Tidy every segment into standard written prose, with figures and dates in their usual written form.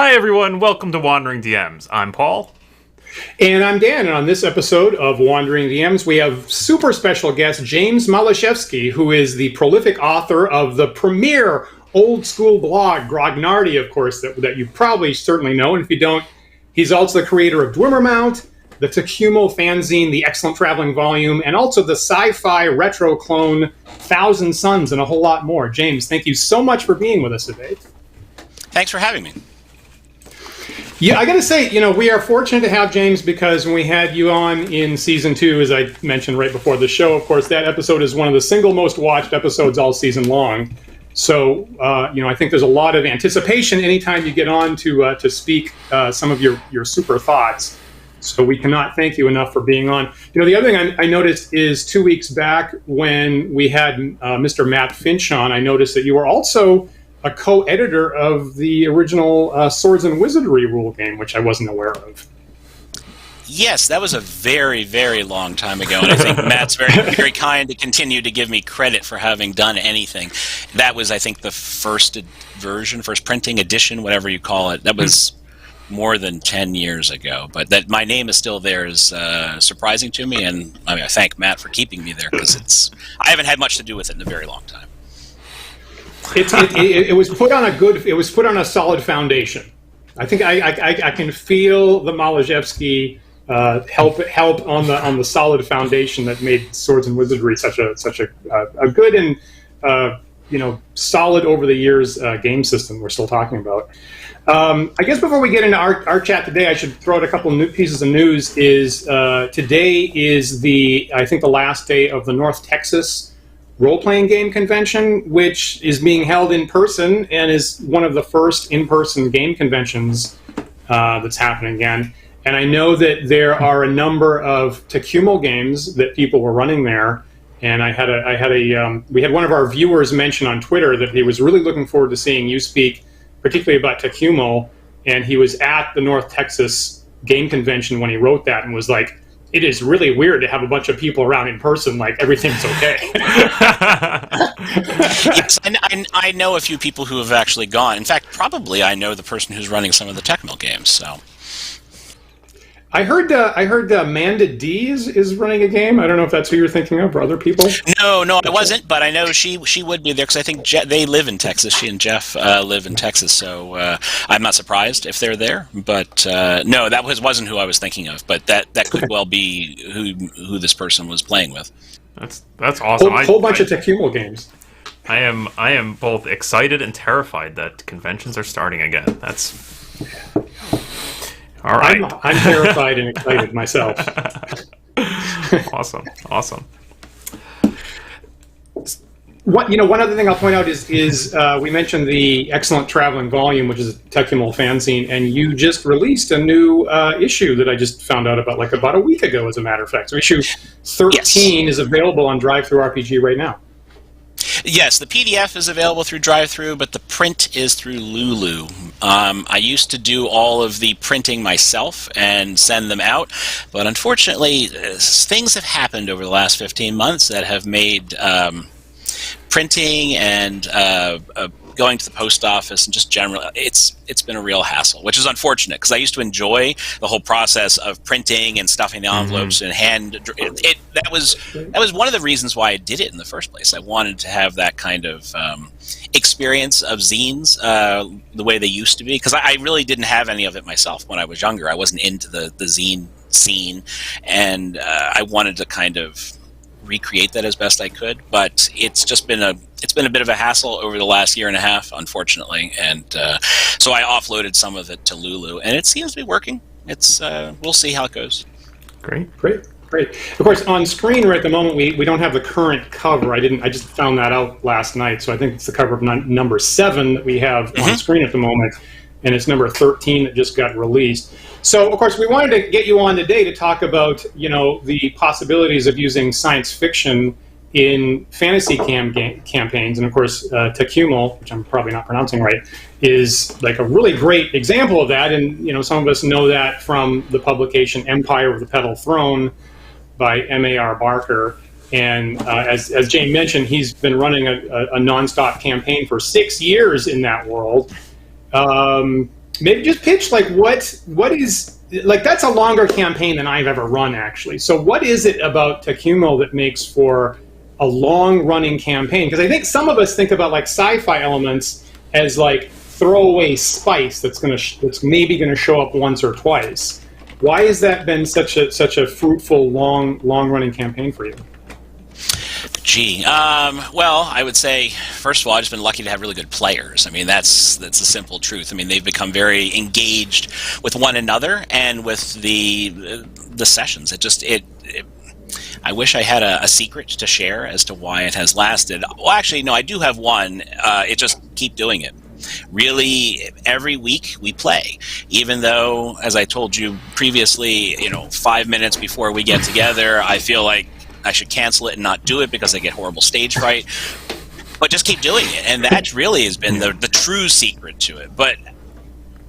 Hi everyone, welcome to Wandering DMs. I'm Paul. And I'm Dan, and on this episode of Wandering DMs, we have super special guest James Maliszewski, who is the prolific author of the premier old school blog, Grognardia, of course, that you probably certainly know. And if you don't, he's also the creator of Dwimmermount, the Tekumel fanzine, the excellent traveling volume, and also the Sci-Fi retro clone, Thousand Suns, and a whole lot more. James, thank you so much for being with us today. Thanks for having me. Yeah, I got to say, we are fortunate to have James because when we had you on in season 2, as I mentioned right before the show, of course, that episode is one of the single most watched episodes all season long. So, I think there's a lot of anticipation anytime you get on to speak some of your super thoughts. So we cannot thank you enough for being on. The other thing I noticed is 2 weeks back when we had Mr. Matt Finch on, I noticed that you were also a co-editor of the original Swords and Wizardry rule game, which I wasn't aware of. Yes, that was a very, very long time ago, and I think Matt's very, very kind to continue to give me credit for having done anything. That was, I think, the first version, first printing edition, whatever you call it. That was more than 10 years ago, but that my name is still there is surprising to me, and I thank Matt for keeping me there, because I haven't had much to do with it in a very long time. It was put on a solid foundation. I think I can feel the Malashevsky help on the solid foundation that made Swords and Wizardry such a good and solid over the years game system we're still talking about. I guess before we get into our chat today, I should throw out a couple new pieces of news. Today is I think the last day of the North Texas role-playing game convention, which is being held in person and is one of the first in-person game conventions that's happening again. And I know that there are a number of Tekumel games that people were running there. And we had one of our viewers mention on Twitter that he was really looking forward to seeing you speak, particularly about Tekumel. And he was at the North Texas game convention when he wrote that and was like, it is really weird to have a bunch of people around in person, like everything's okay. Yes, I know a few people who have actually gone. In fact, probably I know the person who's running some of the Tekumel games. So, I heard Amanda D is running a game. I don't know if that's who you're thinking of, or other people. No, I wasn't, but I know she would be there because I think they live in Texas. She and Jeff live in Texas, so I'm not surprised if they're there. But no, that wasn't who I was thinking of. But that could well be who this person was playing with. That's awesome. Whole bunch of Tekumel games. I am both excited and terrified that conventions are starting again. That's all right. I'm terrified and excited myself. Awesome. One other thing I'll point out is we mentioned the excellent traveling volume, which is a Tekumel fanzine, and you just released a new issue that I just found out about a week ago, as a matter of fact. So issue 13 is available on DriveThruRPG right now. Yes, the PDF is available through DriveThru, but the print is through Lulu. I used to do all of the printing myself and send them out, but unfortunately, things have happened over the last 15 months that have made printing and going to the post office and just generally, it's been a real hassle, which is unfortunate because I used to enjoy the whole process of printing and stuffing the envelopes and that was one of the reasons why I did it in the first place. I wanted to have that kind of experience of zines the way they used to be, because I really didn't have any of it myself when I was younger. I wasn't into the zine scene, and I wanted to kind of recreate that as best I could, but it's been a bit of a hassle over the last year and a half, unfortunately, and so I offloaded some of it to Lulu, and it seems to be working. We'll see how it goes. Great. Of course, on screen right at the moment, we don't have the current cover. I just found that out last night, so I think it's the cover of number 7 that we have on screen at the moment, and it's number 13 that just got released. So, of course, we wanted to get you on today to talk about, the possibilities of using science fiction in fantasy campaigns. And, of course, Tekumel, which I'm probably not pronouncing right, is like a really great example of that. And, some of us know that from the publication Empire of the Petal Throne by M.A.R. Barker. And as Jane mentioned, he's been running a nonstop campaign for 6 years in that world. maybe just pitch like what is like that's a longer campaign than I've ever run actually. So what is it about Tekumel that makes for a long running campaign? Because I think some of us think about like sci-fi elements as like throwaway spice that's maybe gonna show up once or twice. Why has that been such a fruitful long running campaign for you? Gee, well, I would say, first of all, I've just been lucky to have really good players. I mean, that's the simple truth. I mean, they've become very engaged with one another and with the sessions. I wish I had a secret to share as to why it has lasted. Well, actually, no, I do have one. It just keep doing it. Really, every week we play, even though, as I told you previously, 5 minutes before we get together, I feel like I should cancel it and not do it because I get horrible stage fright. But just keep doing it, and that really has been the true secret to it. But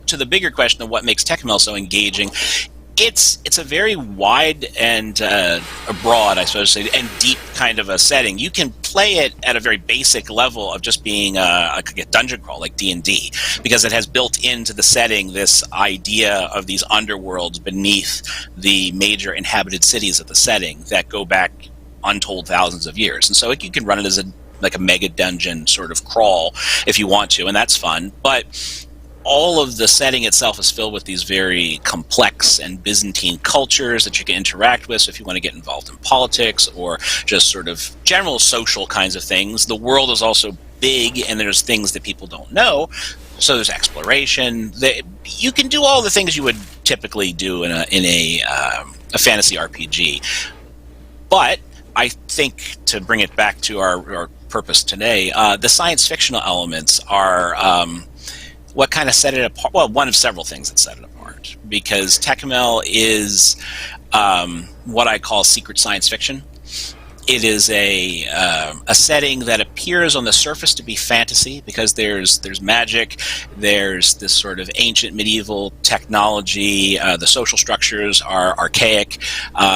to the bigger question of what makes Tekumel so engaging, it's a very wide and broad, I suppose, and deep kind of a setting. You can play it at a very basic level of just being a dungeon crawl like D&D, because it has built into the setting this idea of these underworlds beneath the major inhabited cities of the setting that go back untold thousands of years. And so you can run it as a mega dungeon sort of crawl if you want to, and that's fun. But all of the setting itself is filled with these very complex and Byzantine cultures that you can interact with. So if you want to get involved in politics or just sort of general social kinds of things, the world is also big and there's things that people don't know. So there's exploration. You can do all the things you would typically do in a fantasy RPG. But I think, to bring it back to our purpose today, the science fictional elements are what kind of set it apart. Well, one of several things that set it apart, because Tekumel is what I call secret science fiction. It is a setting that appears on the surface to be fantasy because there's magic, there's this sort of ancient medieval technology, the social structures are archaic,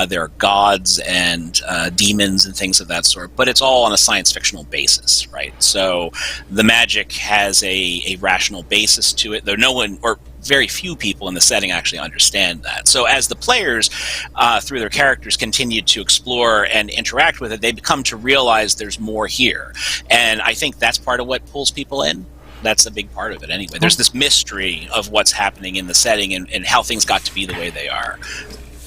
there are gods and demons and things of that sort, but it's all on a science fictional basis, right? So the magic has a rational basis to it, though no one, or very few people in the setting actually understand that. So as the players, through their characters, continue to explore and interact with it, they become to realize there's more here. And I think that's part of what pulls people in. That's a big part of it anyway. There's this mystery of what's happening in the setting and how things got to be the way they are.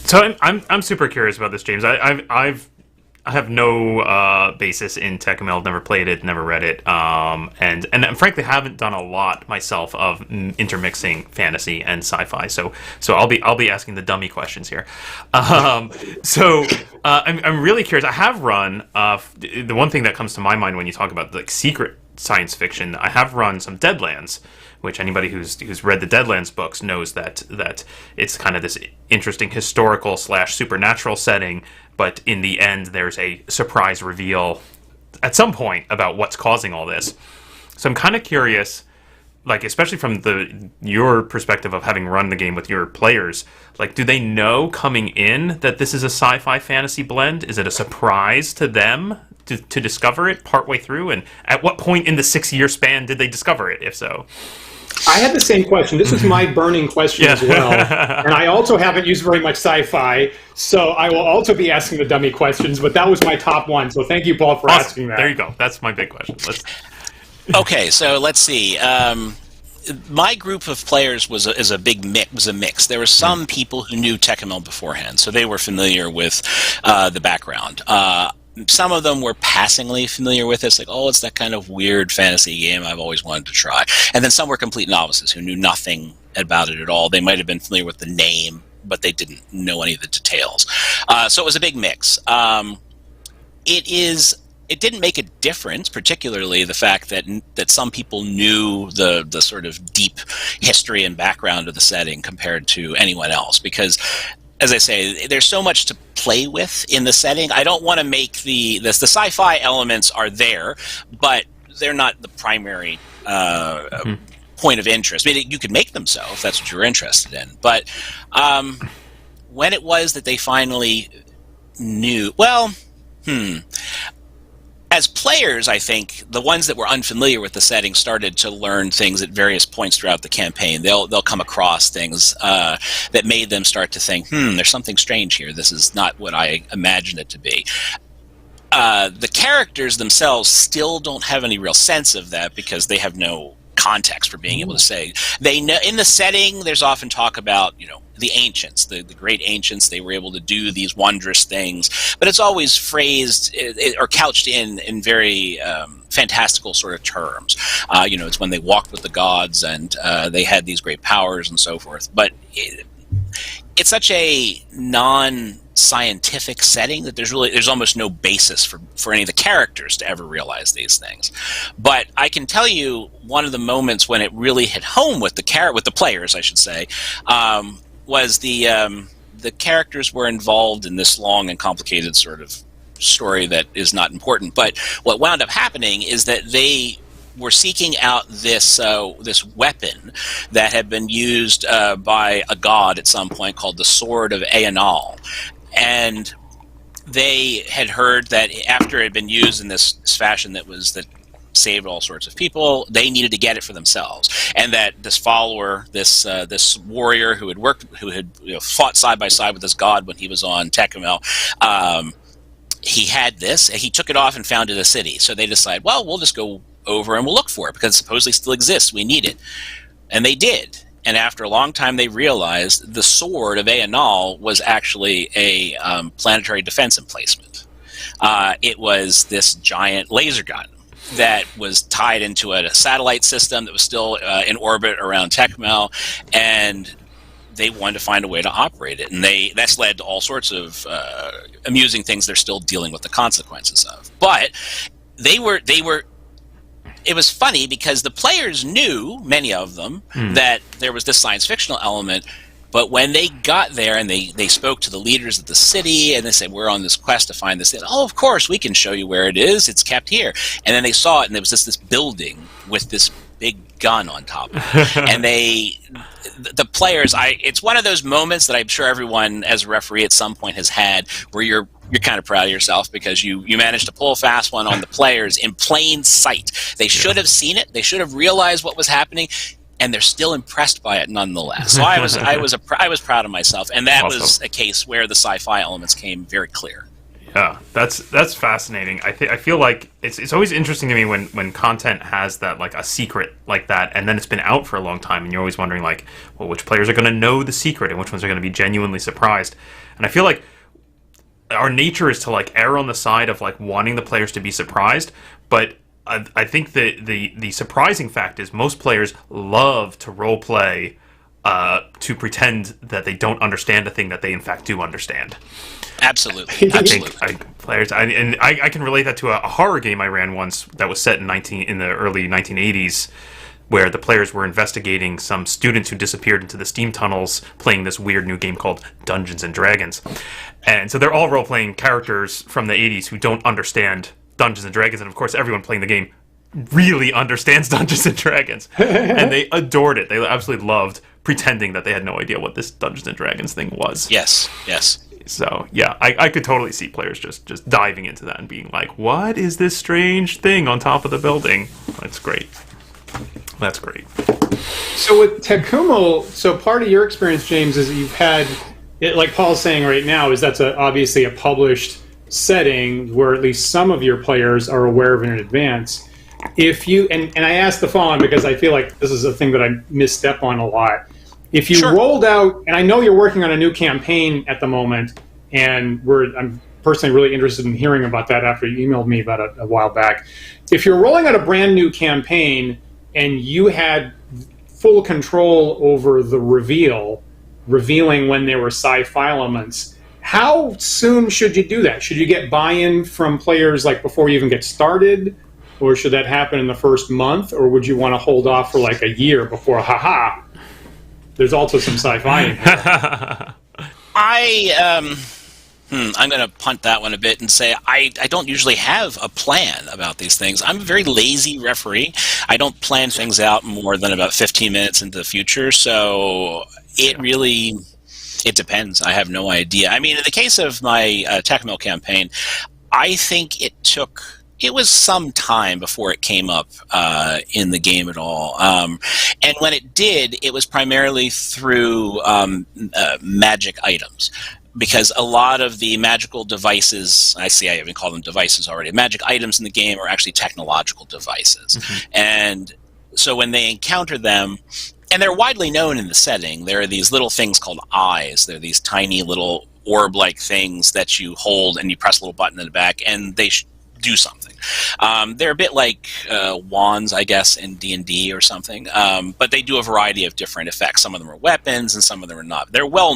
So I'm super curious about this, James. I have no basis in Tekumel, never played it, never read it, and frankly haven't done a lot myself of intermixing fantasy and sci-fi. So I'll be asking the dummy questions here. I'm really curious. I have run the one thing that comes to my mind when you talk about like secret science fiction. I have run some Deadlands, which anybody who's read the Deadlands books knows that it's kind of this interesting historical / supernatural setting. But in the end, there's a surprise reveal at some point about what's causing all this. So I'm kind of curious, like especially from your perspective of having run the game with your players, like do they know coming in that this is a sci-fi fantasy blend? Is it a surprise to them to discover it partway through? And at what point in the 6-year span did they discover it, if so? I had the same question. This is my burning question as well. And I also haven't used very much sci-fi, so I will also be asking the dummy questions, but that was my top one. So thank you, Paul, for asking that. There you go. That's my big question. Okay, so let's see. My group of players was a mix. There were some people who knew Tekumel beforehand, so they were familiar with the background. Some of them were passingly familiar with it. It's like, oh, it's that kind of weird fantasy game I've always wanted to try. And then some were complete novices who knew nothing about it at all. They might have been familiar with the name, but they didn't know any of the details. So it was a big mix. It didn't make a difference, particularly the fact that some people knew the sort of deep history and background of the setting compared to anyone else, because as I say, there's so much to play with in the setting. I don't want to make the sci-fi elements are there, but they're not the primary point of interest. I mean, you could make them so if that's what you're interested in. But when it was that they finally knew, as as players, I think the ones that were unfamiliar with the setting started to learn things at various points throughout the campaign. They'll come across things that made them start to think, there's something strange here. This is not what I imagined it to be. The characters themselves still don't have any real sense of that because they have no context for being able to say. They know in the setting, there's often talk about, the ancients, the great ancients. They were able to do these wondrous things, but it's always phrased or couched in very fantastical sort of terms. It's when they walked with the gods and they had these great powers and so forth. But it's such a non-scientific setting that there's almost no basis for any of the characters to ever realize these things. But I can tell you one of the moments when it really hit home with the players, I should say, was the characters were involved in this long and complicated sort of story that is not important. But what wound up happening is that they were seeking out this weapon that had been used by a god at some point called the Sword of Aenal. And they had heard that after it had been used in this fashion that saved all sorts of people, they needed to get it for themselves, and that this follower, this warrior who had fought side by side with this god when he was on Tekumel, he had this, and he took it off and founded a city. So they decided, well, we'll just go over and we'll look for it because it supposedly still exists. We need it, and they did. And after a long time, they realized the Sword of Aenal was actually a planetary defense emplacement. It was this giant laser gun that was tied into a satellite system that was still in orbit around Tekumel, and they wanted to find a way to operate it. And that's led to all sorts of amusing things they're still dealing with the consequences of. But it was funny because the players knew, many of them, that there was this science fictional element. But when they got there and they spoke to the leaders of the city and they said, we're on this quest to find this thing. Oh, of course, we can show you where it is. It's kept here. And then they saw it, and there was this building with this big gun on top of it. And the players, it's one of those moments that I'm sure everyone as a referee at some point has had where you're kind of proud of yourself because you managed to pull a fast one on the players in plain sight. They should have seen it. They should have realized what was happening. And they're still impressed by it nonetheless. So I was proud of myself, and that was a case where the sci-fi elements came very clear. Yeah, that's fascinating. I feel like it's always interesting to me when content has that, like, a secret like that, and then it's been out for a long time, and you're always wondering, like, well, which players are going to know the secret and which ones are going to be genuinely surprised. And I feel like our nature is to, like, err on the side of, like, wanting the players to be surprised, but I think the surprising fact is most players love to role play to pretend that they don't understand a thing that they in fact do understand. Absolutely. I think players, I can relate that to a horror game I ran once that was set in the early 1980s, where the players were investigating some students who disappeared into the steam tunnels, playing this weird new game called Dungeons and Dragons, and so they're all role playing characters from the 80s who don't understand Dungeons and Dragons, and of course everyone playing the game really understands Dungeons and Dragons, and they adored it. They absolutely loved pretending that they had no idea what this Dungeons and Dragons thing was. Yes. So yeah, I could totally see players just diving into that and being like, "What is this strange thing on top of the building?" That's great. So with Tekumel, so part of your experience, James, is that you've had it, like Paul's saying right now, is that's obviously a published setting where at least some of your players are aware of it in advance. If you and I asked the following because I feel like this is a thing that I misstep on a lot. If you rolled out, and I know you're working on a new campaign at the moment, and I'm personally really interested in hearing about that after you emailed me about it a while back. If you're rolling out a brand new campaign and you had full control over the revealing when there were sci-fi elements, how soon should you do that? Should you get buy-in from players like before you even get started? Or should that happen in the first month? Or would you want to hold off for like a year before, there's also some sci-fi in here? I'm going to punt that one a bit and say I don't usually have a plan about these things. I'm a very lazy referee. I don't plan things out more than about 15 minutes into the future. So it depends. I have no idea. I mean, in the case of my Tekumel campaign, I think it took it was some time before it came up in the game at all. And when it did, it was primarily through magic items. Because a lot of the magical devices, I even call them devices already, magic items in the game are actually technological devices. Mm-hmm. And so when they encounter them, and they're widely known in the setting, there are these little things called eyes. They're these tiny little orb-like things that you hold and you press a little button in the back and they do something. They're a bit like wands, I guess, in D&D or something, but they do a variety of different effects. Some of them are weapons and some of them are not.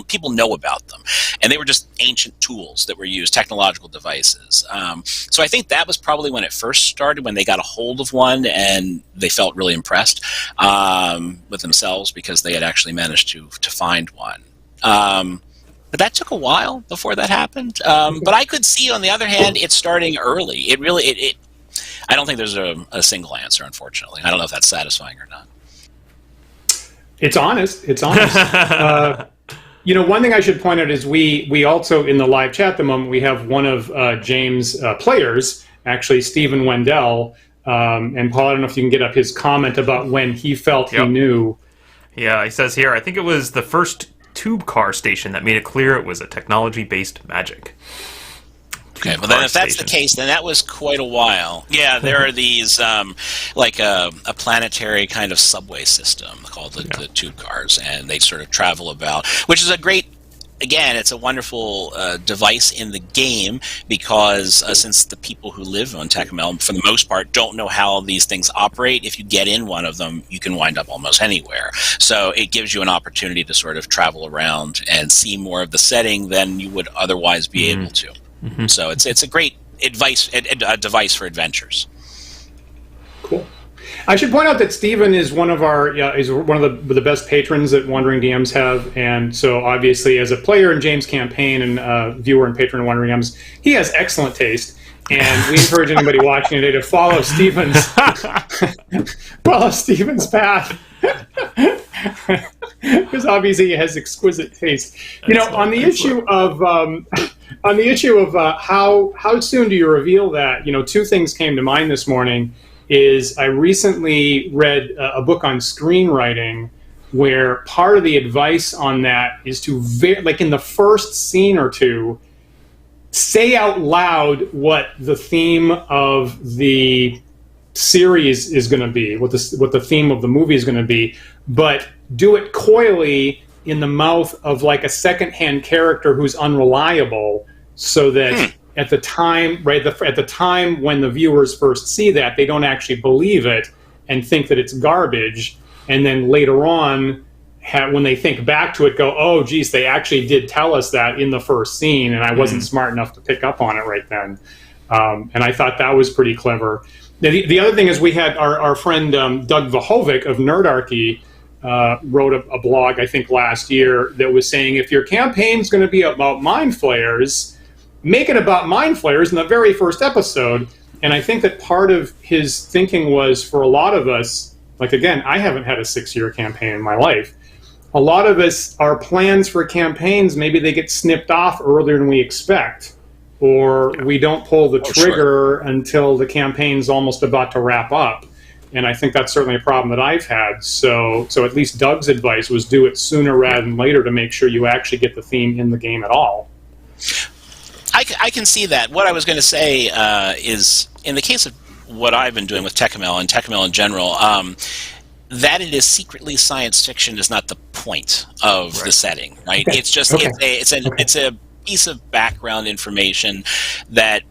People know about them, and they were just ancient tools that were used, technological devices. So I think that was probably when it first started, when they got a hold of one and they felt really impressed with themselves because they had actually managed to find one. But that took a while before that happened. But I could see, on the other hand, it's starting early. It really, I don't think there's a single answer, unfortunately. I don't know if that's satisfying or not. It's honest. It's honest. One thing I should point out is we also, in the live chat at the moment, we have one of James' players, actually, Stephen Wendell. And Paul, I don't know if you can get up his comment about when he felt he knew. Yeah, he says here, I think it was the first tube car station that made it clear it was a technology-based magic. Okay, well then if that's the case, then that was quite a while. Yeah, there are these, like a planetary kind of subway system called the tube cars, and they sort of travel about, which is a great, again, it's a wonderful device in the game because since the people who live on Tekumel, for the most part, don't know how these things operate, if you get in one of them, you can wind up almost anywhere. So it gives you an opportunity to sort of travel around and see more of the setting than you would otherwise be able to. Mm-hmm. So it's a great device for adventures. Cool. I should point out that Stephen is one of is one of the best patrons that Wandering DMs have, and so obviously as a player in James' campaign and viewer and patron of Wandering DMs, he has excellent taste, and we encourage anybody watching today to follow Stephen's path. Because obviously he has exquisite taste. On the issue of how soon do you reveal that? Two things came to mind this morning. I recently read a book on screenwriting where part of the advice on that is to, like in the first scene or two, say out loud what the theme of the series is going to be, what the theme of the movie is going to be, but do it coyly in the mouth of like a secondhand character who's unreliable, so that at the time when the viewers first see that, they don't actually believe it and think that it's garbage, and then later on, when they think back to it, go, oh, geez, they actually did tell us that in the first scene, and I wasn't smart enough to pick up on it right then. And I thought that was pretty clever. The other thing is we had our friend Doug Vahovic of Nerdarchy wrote a blog, I think last year, that was saying if your campaign's going to be about mind flayers, make it about mind flayers in the very first episode. And I think that part of his thinking was, for a lot of us, like, again, I haven't had a 6-year campaign in my life. A lot of us, our plans for campaigns, maybe they get snipped off earlier than we expect, or we don't pull the trigger until the campaign's almost about to wrap up. And I think that's certainly a problem that I've had. So at least Doug's advice was do it sooner rather than later to make sure you actually get the theme in the game at all. I can see that. What I was going to say is, in the case of what I've been doing with Tekumel and Tekumel in general, that it is secretly science fiction is not the point of the setting, right? Okay. It's just it's a piece of background information that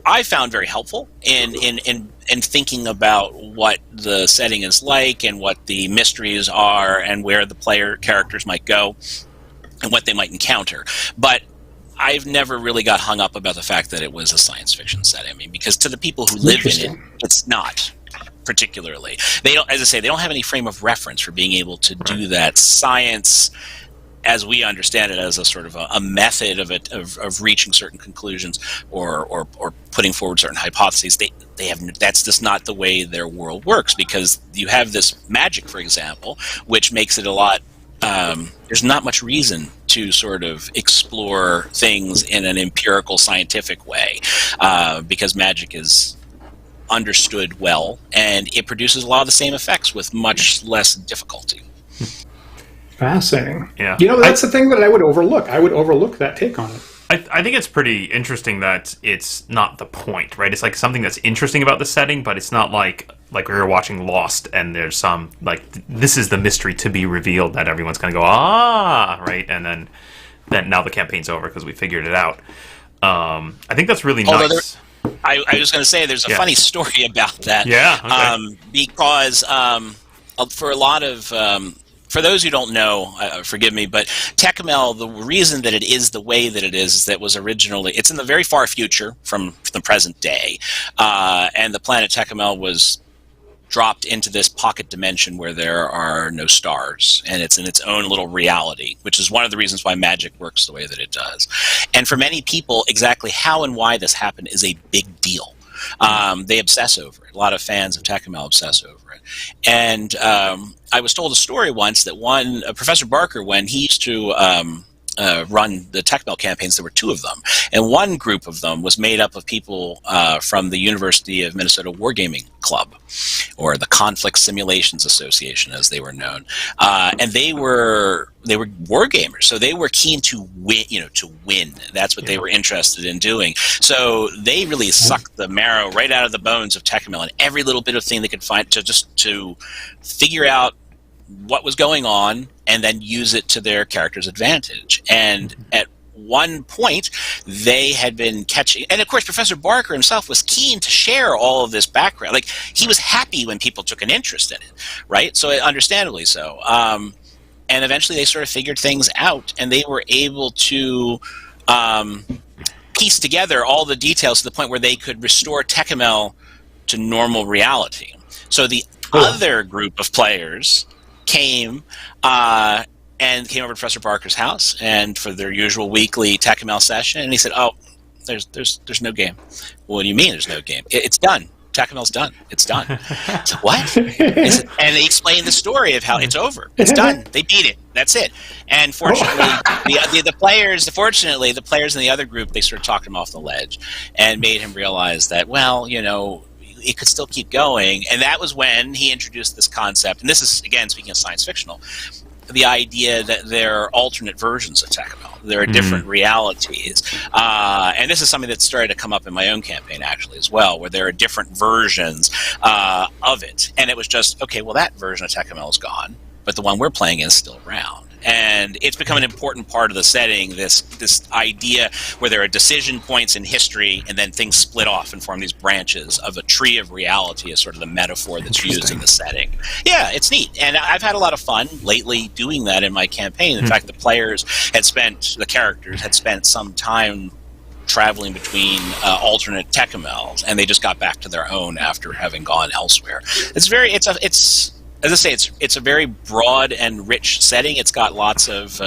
I found very helpful in thinking about what the setting is like and what the mysteries are and where the player characters might go and what they might encounter. But I've never really got hung up about the fact that it was a science fiction setting. I mean, because to the people who live in it, it's not particularly. They don't, as I say, they don't have any frame of reference for being able to do that. Science, as we understand it, as a sort of a method of reaching certain conclusions or putting forward certain hypotheses, they have, that's just not the way their world works, because you have this magic, for example, which makes it a lot. There's not much reason to sort of explore things in an empirical, scientific way, because magic is understood well, and it produces a lot of the same effects with much less difficulty. Fascinating. Yeah. That's the thing that I would overlook. I would overlook that take on it. I think it's pretty interesting that it's not the point, right? It's like something that's interesting about the setting, but it's not like we were watching Lost and there's some, like, this is the mystery to be revealed that everyone's going to go, right? And then now the campaign's over because we figured it out. I think that's really nice. I was going to say there's a funny story about that. Yeah. Okay. Because for a lot of... for those who don't know, forgive me, but Tekumel, the reason that it is the way that it is that it was originally, it's in the very far future from the present day, and the planet Tekumel was dropped into this pocket dimension where there are no stars, and it's in its own little reality, which is one of the reasons why magic works the way that it does. And for many people, exactly how and why this happened is a big deal. They obsess over it. A lot of fans of Tekumel obsess over it. And I was told a story once that Professor Barker, when he used to run the Tekumel campaigns, there were two of them. And one group of them was made up of people from the University of Minnesota Wargaming Club, or the Conflict Simulations Association, as they were known. And they were wargamers, so they were keen to win. That's what they were interested in doing. So they really sucked the marrow right out of the bones of Tekumel, and every little bit of thing they could find to figure out what was going on and then use it to their character's advantage. And at one point, they had been catching... And, of course, Professor Barker himself was keen to share all of this background. Like, he was happy when people took an interest in it, right? So, understandably so. And eventually they sort of figured things out, and they were able to piece together all the details to the point where they could restore Tekumel to normal reality. So the other group of players came over to Professor Barker's house, and for their usual weekly Tekumel session, and he said, there's no game. Well, what do you mean there's no game? It's done. Tecumel's done. It's done. So what? And they explained the story of how it's over. It's done. They beat it. That's it. And fortunately, the players in the other group, they sort of talked him off the ledge and made him realize that, it could still keep going. And that was when he introduced this concept. And this is, again, speaking of science fictional, the idea that there are alternate versions of Tekumel. There are different realities. And this is something that started to come up in my own campaign, actually, as well, where there are different versions of it. And it was just, okay, well, that version of Tekumel is gone, but the one we're playing is still around. And it's become an important part of the setting, this idea where there are decision points in history and then things split off and form these branches of a tree of reality is sort of the metaphor that's used in the setting. Yeah, it's neat. And I've had a lot of fun lately doing that in my campaign. In fact, the characters had spent some time traveling between alternate Tekumels, and they just got back to their own after having gone elsewhere. As I say, it's a very broad and rich setting. It's got lots of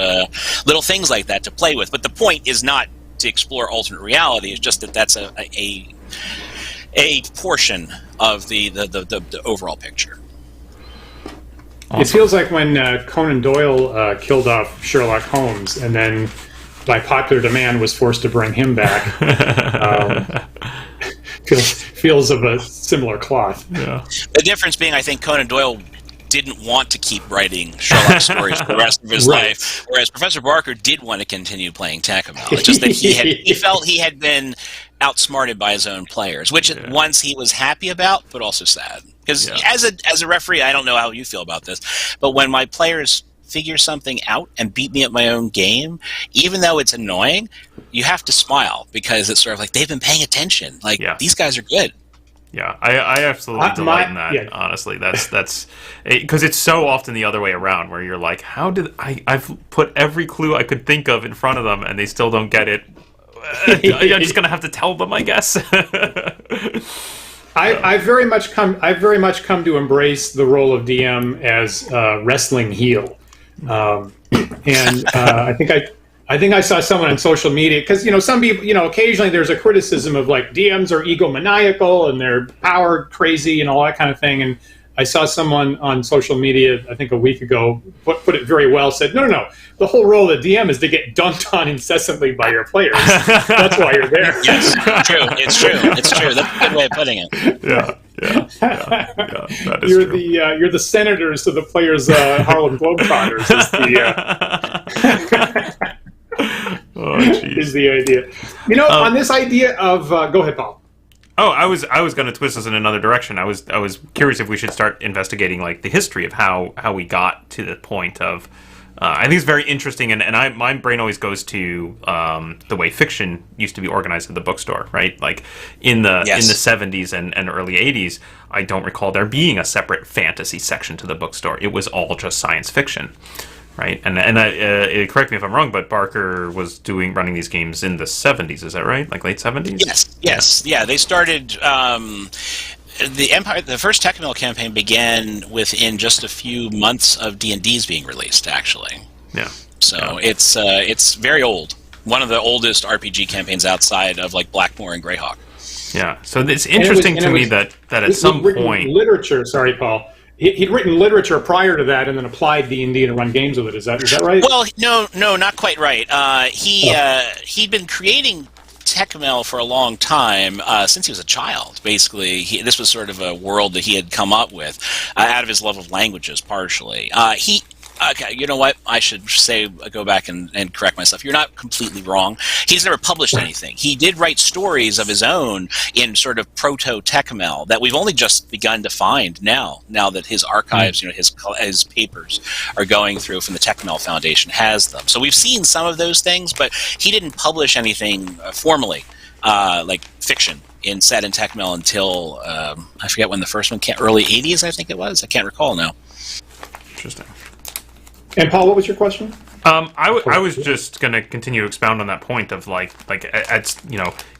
little things like that to play with. But the point is not to explore alternate reality. It's just that that's a portion of the overall picture. Awesome. It feels like when Conan Doyle killed off Sherlock Holmes, and then by popular demand was forced to bring him back. Feels of a similar cloth. Yeah. The difference being, I think Conan Doyle didn't want to keep writing Sherlock stories for the rest of his life, whereas Professor Barker did want to continue playing Tekumel. It's just that he felt he had been outsmarted by his own players, which at once he was happy about, but also sad. Because as a referee, I don't know how you feel about this, but when my players figure something out and beat me at my own game, even though it's annoying, you have to smile because it's sort of like they've been paying attention. Like, these guys are good. Yeah, I absolutely delight in that. Honestly, that's because it's so often the other way around, where you're like, how did I've put every clue I could think of in front of them, and they still don't get it. I'm just gonna have to tell them, I guess. I've very much come to embrace the role of DM as wrestling heel, and I think I saw someone on social media, because some people, occasionally there's a criticism of like DMs are egomaniacal and they're power crazy and all that kind of thing, and I saw someone on social media, I think a week ago, put it very well, said, no, the whole role of the DM is to get dunked on incessantly by your players. That's why you're there. Yes, it's true. That's a good way of putting it. Yeah, that is You're true. you're the senators to the players' Harlem Globetrotters. Is the idea. On this idea of go ahead, Paul. Oh, I was going to twist this in another direction. I was curious if we should start investigating like the history of how we got to the point of. I think it's very interesting, and my brain always goes to the way fiction used to be organized at the bookstore, right? Like in the 70s and early 80s, I don't recall there being a separate fantasy section to the bookstore. It was all just science fiction. Right, and correct me if I'm wrong, but Barker was running these games in the 70s. Is that right? Like late 70s? Yes. Yeah, they started. The Empire. The first Tekumel campaign began within just a few months of D&D's being released. Actually. Yeah. So it's very old. One of the oldest RPG campaigns outside of like Blackmoor and Greyhawk. Yeah. So it's interesting to me that at some point literature. Sorry, Paul. He'd written literature prior to that, and then applied D&D to run games with it. Is that right? Well, no, not quite right. He'd been creating Tekumel for a long time, since he was a child. Basically, this was sort of a world that he had come up with out of his love of languages, partially. Okay, you know what? I should go back and correct myself. You're not completely wrong. He's never published anything. He did write stories of his own in sort of proto-Tekumel that we've only just begun to find now that his archives, his papers are going through from the Tekumel Foundation has them. So we've seen some of those things, but he didn't publish anything formally, like fiction set in Tekumel until, I forget when the first one came, early 80s, I think it was. I can't recall now. Interesting. And Paul, what was your question? I was just going to continue to expound on that point of like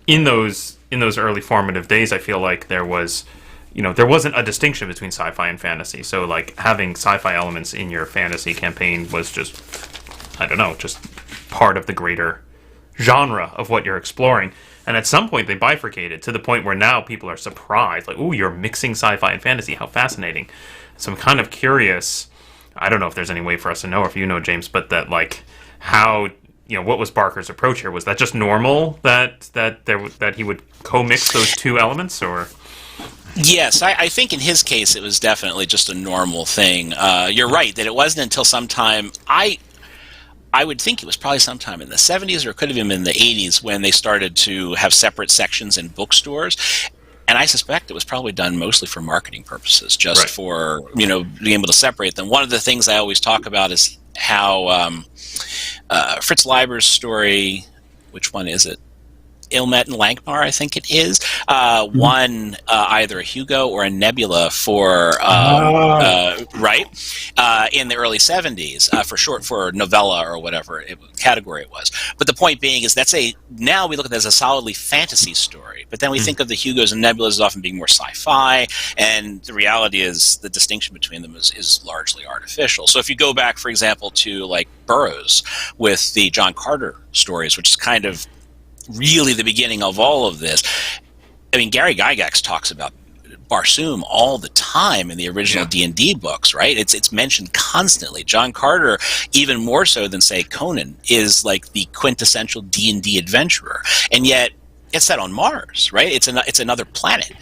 in those early formative days, I feel like there wasn't a distinction between sci-fi and fantasy. So like having sci-fi elements in your fantasy campaign was just part of the greater genre of what you're exploring. And at some point they bifurcated to the point where now people are surprised, like, "Ooh, you're mixing sci-fi and fantasy. How fascinating!" So I'm kind of curious. I don't know if there's any way for us to know, or if you know, James, but that like how what was Barker's approach here? Was that just normal that he would co-mix those two elements, or? Yes, I think in his case it was definitely just a normal thing. You're right that it wasn't until sometime I would think it was probably sometime in the 70s, or it could have been in the 80s, when they started to have separate sections in bookstores. And I suspect it was probably done mostly for marketing purposes, just for, being able to separate them. One of the things I always talk about is how Fritz Leiber's story, which one is it? Ilmet and Lankmar, I think it is, won either a Hugo or a Nebula for in the early 70s for novella or whatever category it was. But the point being is now we look at it as a solidly fantasy story, but then we think of the Hugos and Nebulas as often being more sci-fi, and the reality is the distinction between them is largely artificial. So if you go back, for example, to like Burroughs with the John Carter stories, which is kind of really the beginning of all of this. I mean, Gary Gygax talks about Barsoom all the time in the original D&D books, right? It's mentioned constantly. John Carter, even more so than, say, Conan, is like the quintessential D&D adventurer. And yet, it's set on Mars, right? It's another planet.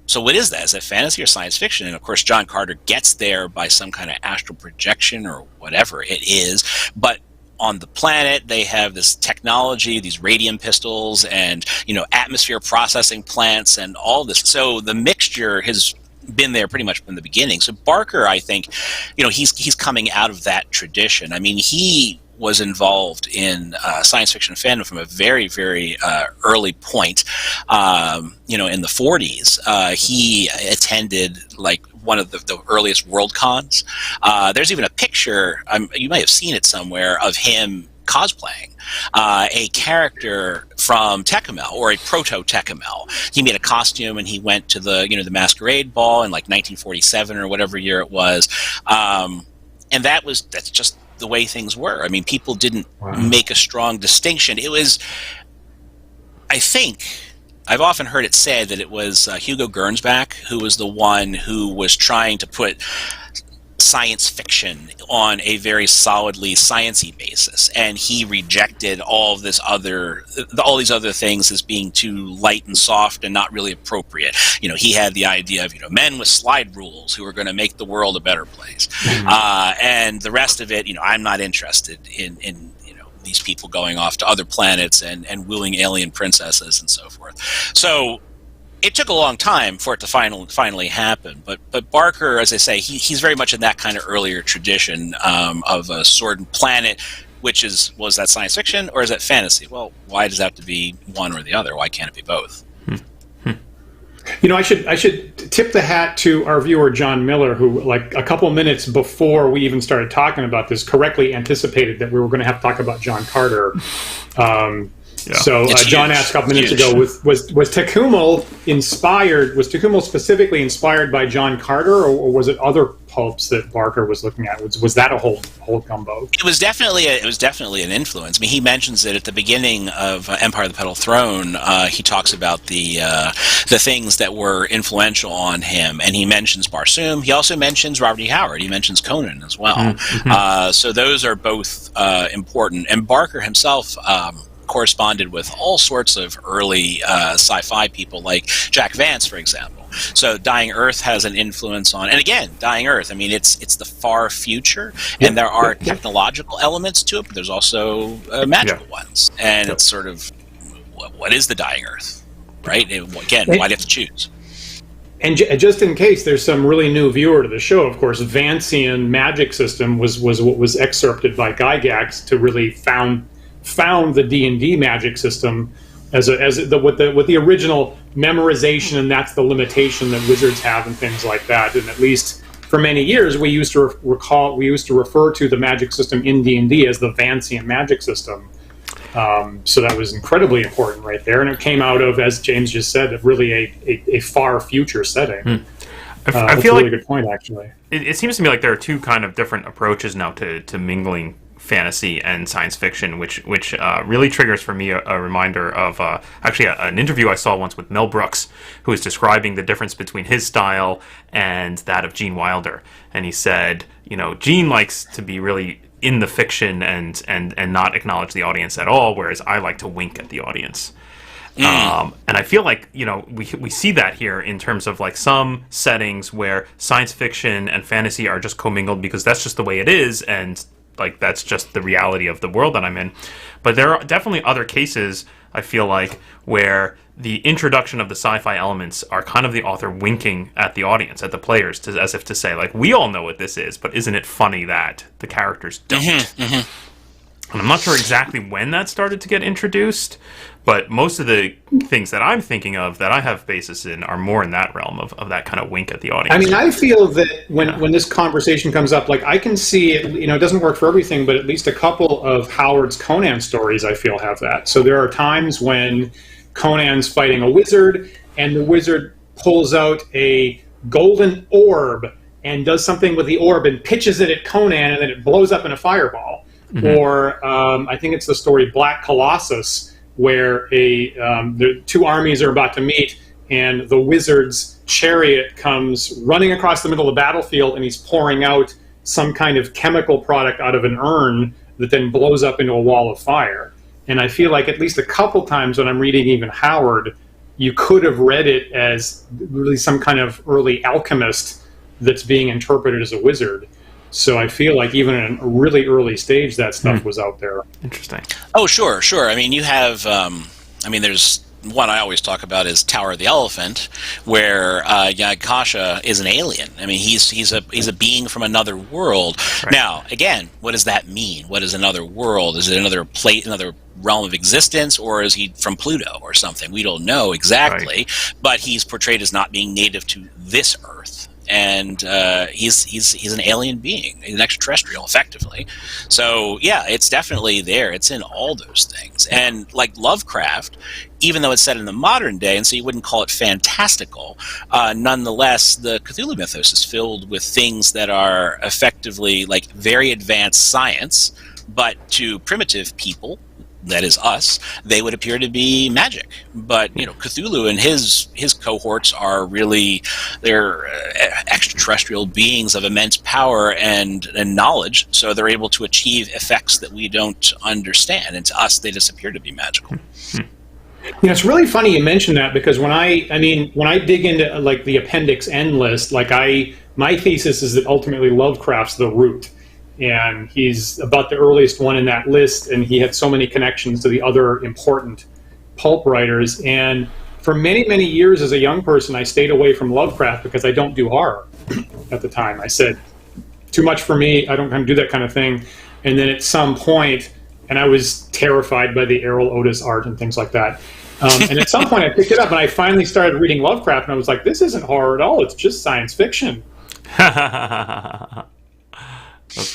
So what is that? Is it fantasy or science fiction? And, of course, John Carter gets there by some kind of astral projection or whatever it is. But on the planet, they have this technology, these radium pistols, and atmosphere processing plants, and all this. So the mixture has been there pretty much from the beginning. So Barker, I think, he's coming out of that tradition. I mean, he was involved in science fiction fandom from a very, very early point. In the 40s, he attended like one of the earliest World Cons. There's even a picture, you might have seen it somewhere, of him cosplaying a character from Tekumel, or a proto-Tekumel. He made a costume and he went to the masquerade ball in like 1947 or whatever year it was. And that's just the way things were. I mean, people didn't make a strong distinction. It was, I think, I've often heard it said that it was Hugo Gernsback who was the one who was trying to put science fiction on a very solidly sciencey basis, and he rejected all these other things as being too light and soft and not really appropriate. He had the idea of men with slide rules who are going to make the world a better place, and the rest of it, I'm not interested in these people going off to other planets and wooing alien princesses and so forth. So it took a long time for it to finally happen, but Barker, as I say, he's very much in that kind of earlier tradition of a Sword and Planet, which was that science fiction or is that fantasy? Well, why does it have to be one or the other? Why can't it be both? I should tip the hat to our viewer John Miller, who, like a couple minutes before we even started talking about this, correctly anticipated that we were going to have to talk about John Carter. Yeah. So John asked a couple minutes ago, was Tekumel inspired? Was Tekumel specifically inspired by John Carter, or was it other pulps that Barker was looking at? Was that a whole gumbo? It was definitely an influence. I mean, he mentions it at the beginning of Empire of the Petal Throne. He talks about the things that were influential on him, and he mentions Barsoom. He also mentions Robert E. Howard. He mentions Conan as well. Mm-hmm. So those are both important. And Barker himself corresponded with all sorts of early sci-fi people like Jack Vance, for example. So Dying Earth has an influence on, and again, Dying Earth, I mean, it's the far future, and there are technological elements to it, but there's also magical ones. And it's sort of, what is the Dying Earth, right? Again, why'd you have to choose? And just in case there's some really new viewer to the show, of course, Vancian magic system was what was excerpted by Gygax to really found the D&D magic system with the original memorization, and that's the limitation that wizards have and things like that. And at least for many years, we used to refer to the magic system in D&D as the Vancian magic system. So that was incredibly important right there, and it came out of, as James just said, really a far future setting. I that's feel a really like good point, actually. It seems to me like there are two kind of different approaches now to mingling fantasy and science fiction, which really triggers for me a reminder of actually an interview I saw once with Mel Brooks, who was describing the difference between his style and that of Gene Wilder. And he said, Gene likes to be really in the fiction and not acknowledge the audience at all, whereas I like to wink at the audience. And I feel like, we see that here in terms of like some settings where science fiction and fantasy are just commingled because that's just the way it is, and like that's just the reality of the world that I'm in. But there are definitely other cases, I feel like, where the introduction of the sci-fi elements are kind of the author winking at the audience, at the players, as if to say, like, we all know what this is, but isn't it funny that the characters don't? And I'm not sure exactly when that started to get introduced, but most of the things that I'm thinking of that I have basis in are more in that realm of that kind of wink at the audience. I mean, I feel that when this conversation comes up, like I can see, it doesn't work for everything, but at least a couple of Howard's Conan stories I feel have that. So there are times when Conan's fighting a wizard, and the wizard pulls out a golden orb and does something with the orb and pitches it at Conan, and then it blows up in a fireball. Mm-hmm. Or I think it's the story Black Colossus, where the two armies are about to meet, and the wizard's chariot comes running across the middle of the battlefield, and he's pouring out some kind of chemical product out of an urn that then blows up into a wall of fire. And I feel like at least a couple times when I'm reading even Howard, you could have read it as really some kind of early alchemist that's being interpreted as a wizard. So I feel like even in a really early stage, that stuff was out there. Interesting. Oh, sure. I mean, you have, there's one I always talk about is Tower of the Elephant, where Yagkasha is an alien. I mean, he's a being from another world. Right. Now, again, what does that mean? What is another world? Is it another realm of existence, or is he from Pluto or something? We don't know exactly, right. But he's portrayed as not being native to this Earth. And he's an alien being, an extraterrestrial, effectively. So yeah, it's definitely there. It's in all those things. And like Lovecraft, even though it's set in the modern day, and so you wouldn't call it fantastical, nonetheless, the Cthulhu mythos is filled with things that are effectively like very advanced science, but to primitive people, that is us, they would appear to be magic. But Cthulhu and his cohorts are really, they're extraterrestrial beings of immense power and knowledge, so they're able to achieve effects that we don't understand, and to us they just appear to be magical. It's really funny you mention that, because when I dig into like the Appendix N list, my thesis is that ultimately Lovecraft's the root. And he's about the earliest one in that list, and he had so many connections to the other important pulp writers. And for many, many years as a young person, I stayed away from Lovecraft because I don't do horror at the time. I said, too much for me, I don't kind of do that kind of thing. And then at some point, and I was terrified by the Errol Otis art and things like that. And at some point I picked it up, and I finally started reading Lovecraft, and I was like, this isn't horror at all, it's just science fiction.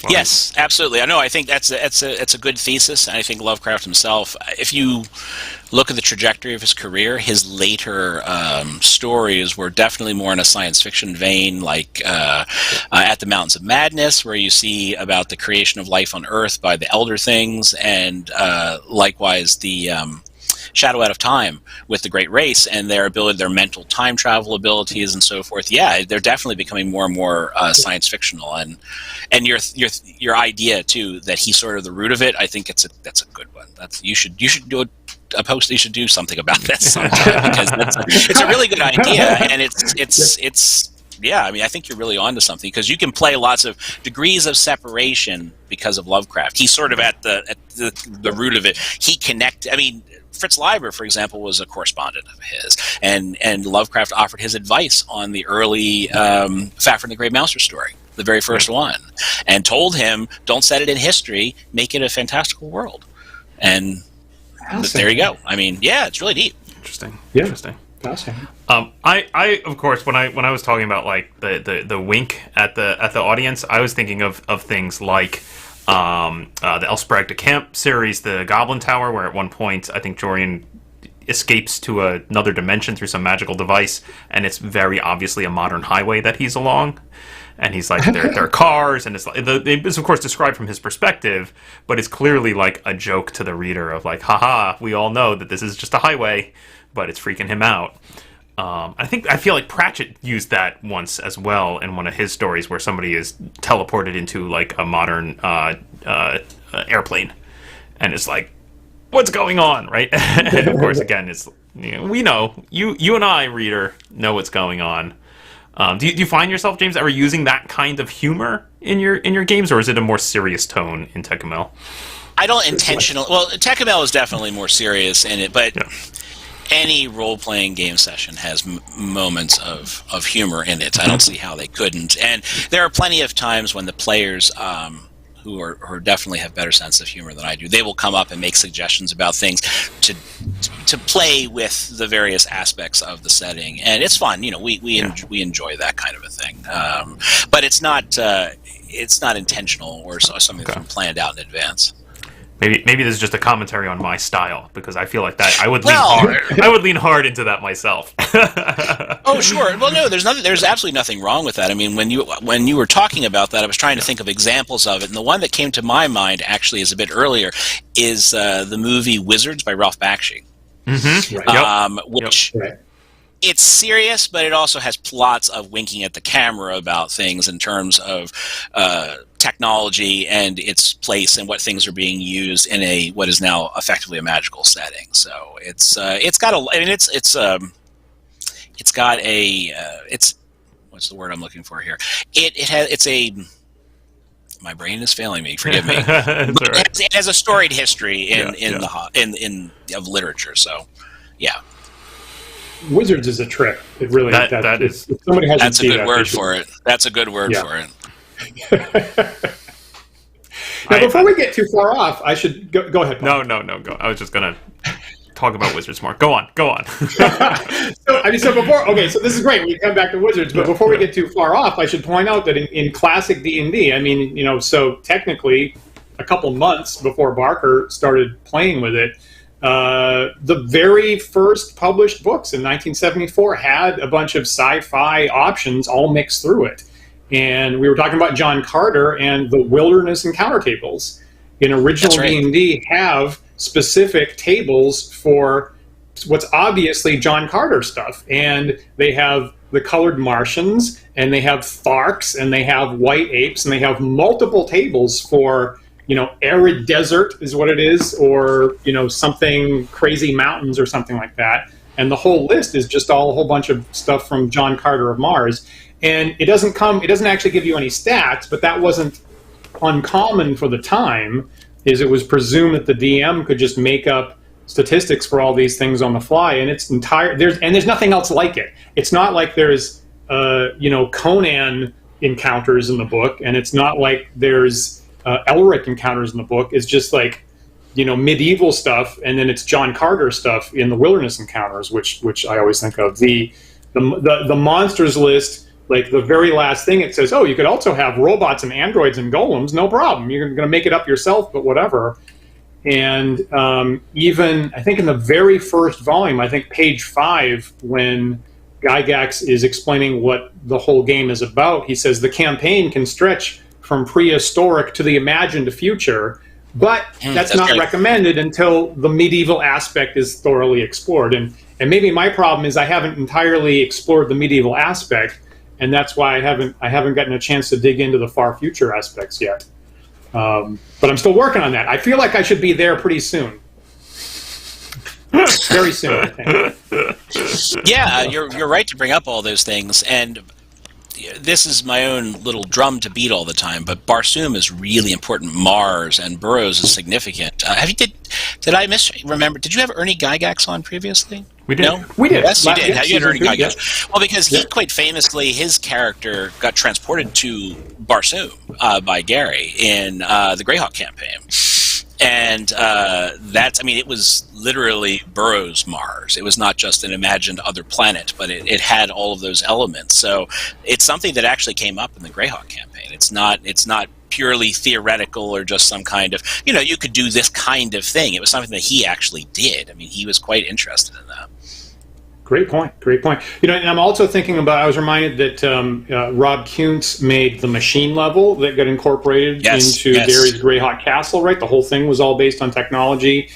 Yes, absolutely. I know. I think that's a good thesis, and I think Lovecraft himself, if you look at the trajectory of his career, his later stories were definitely more in a science fiction vein, like At the Mountains of Madness, where you see about the creation of life on Earth by the Elder Things, and likewise the Shadow Out of Time with the Great Race and their mental time travel abilities and so forth. Yeah, they're definitely becoming more and more science fictional, and your idea too that he's sort of the root of it. I think that's a good one. You should do a post. You should do something about that sometime, because it's a really good idea, and it's. Yeah, I mean, I think you're really onto something, because you can play lots of degrees of separation because of Lovecraft. He's sort of at the root of it. Fritz Leiber, for example, was a correspondent of his, and Lovecraft offered his advice on the early Fafhrd and the Grey Mouser story, the very first one, and told him, don't set it in history, make it a fantastical world. And there you go. I mean, yeah, it's really neat. Interesting. Yeah. Interesting. Fascinating. I of course, when I was talking about like the wink at the audience, I was thinking of things like the Elsbrag de Camp series, the Goblin Tower, where at one point I think Jorian escapes to another dimension through some magical device, and it's very obviously a modern highway that he's along. And he's like, there are cars, and it's of course described from his perspective, but it's clearly like a joke to the reader of like, haha, we all know that this is just a highway, but it's freaking him out. I feel like Pratchett used that once as well in one of his stories, where somebody is teleported into like a modern airplane, and it's like, what's going on, right? And of course, again, it's we know you and I, reader, know what's going on. Do you find yourself, James, ever using that kind of humor in your games, or is it a more serious tone in Tekumel? I don't intentionally. Well, Tekumel is definitely more serious in it, but any role-playing game session has moments of humor in it. I don't see how they couldn't. And there are plenty of times when the players who definitely have better sense of humor than I do, they will come up and make suggestions about things to play with the various aspects of the setting, and it's fun. We enjoy that kind of a thing, but it's not intentional or something that's planned out in advance. Maybe this is just a commentary on my style, because I feel like that I would lean hard into that myself. Oh, sure. Well, no, there's absolutely nothing wrong with that. I mean, when you were talking about that, I was trying to think of examples of it, and the one that came to my mind actually is a bit earlier, is the movie Wizards by Ralph Bakshi. Mm-hmm. Right. Which it's serious, but it also has plots of winking at the camera about things in terms of technology and its place and what things are being used in what is now effectively a magical setting. So it's got what's the word I'm looking for here? My brain is failing me. Forgive me. It has a storied history of literature. So, yeah. Wizards is a trip. It really that is. If somebody hasn't that's a seen good that, word for it. That's a good word for it. Now, before we get too far off, I should go ahead, Paul. No. Go. I was just gonna talk about Wizards more. Go on. So this is great. We come back to Wizards, but before we get too far off, I should point out that in classic D&D, I mean, so technically, a couple months before Barker started playing with it, the very first published books in 1974 had a bunch of sci-fi options all mixed through it. And we were talking about John Carter and the Wilderness Encounter tables in original D&D have specific tables for what's obviously John Carter stuff. And they have the colored Martians, and they have Tharks, and they have white apes, and they have multiple tables for, arid desert is what it is, or, something crazy mountains or something like that. And the whole list is just a whole bunch of stuff from John Carter of Mars. And it doesn't actually give you any stats, but that wasn't uncommon for the time, is it was presumed that the DM could just make up statistics for all these things on the fly, and there's nothing else like it. It's not like there's Conan encounters in the book, and it's not like there's Elric encounters in the book. It's just like medieval stuff, and then it's John Carter stuff in the wilderness encounters, which I always think of. The monsters list, like the very last thing, it says, oh, you could also have robots and androids and golems, no problem. You're going to make it up yourself, but whatever. And even, I think in the very first volume, I think page 5, when Gygax is explaining what the whole game is about, he says the campaign can stretch from prehistoric to the imagined future, but that's not great. Recommended until the medieval aspect is thoroughly explored. And maybe my problem is I haven't entirely explored the medieval aspect, and that's why I haven't gotten a chance to dig into the far future aspects yet. But I'm still working on that. I feel like I should be there pretty soon. Very soon, I think. Yeah, you're right to bring up all those things, and this is my own little drum to beat all the time, but Barsoom is really important. Mars and Burroughs is significant. Did I misremember? Did you have Ernie Gygax on previously? We did. No? We did. Yes, you did. Yes, You had Ernie Gygax. Yes. Well, because he quite famously, his character got transported to Barsoom by Gary in the Greyhawk campaign. And it was literally Burroughs' Mars. It was not just an imagined other planet, but it had all of those elements. So it's something that actually came up in the Greyhawk campaign. It's not purely theoretical or just some kind of, you could do this kind of thing. It was something that he actually did. I mean, he was quite interested in that. Great point. And I'm also thinking about, I was reminded that Rob Kuntz made the machine level that got incorporated into Gary's Greyhawk Castle, right? The whole thing was all based on technology.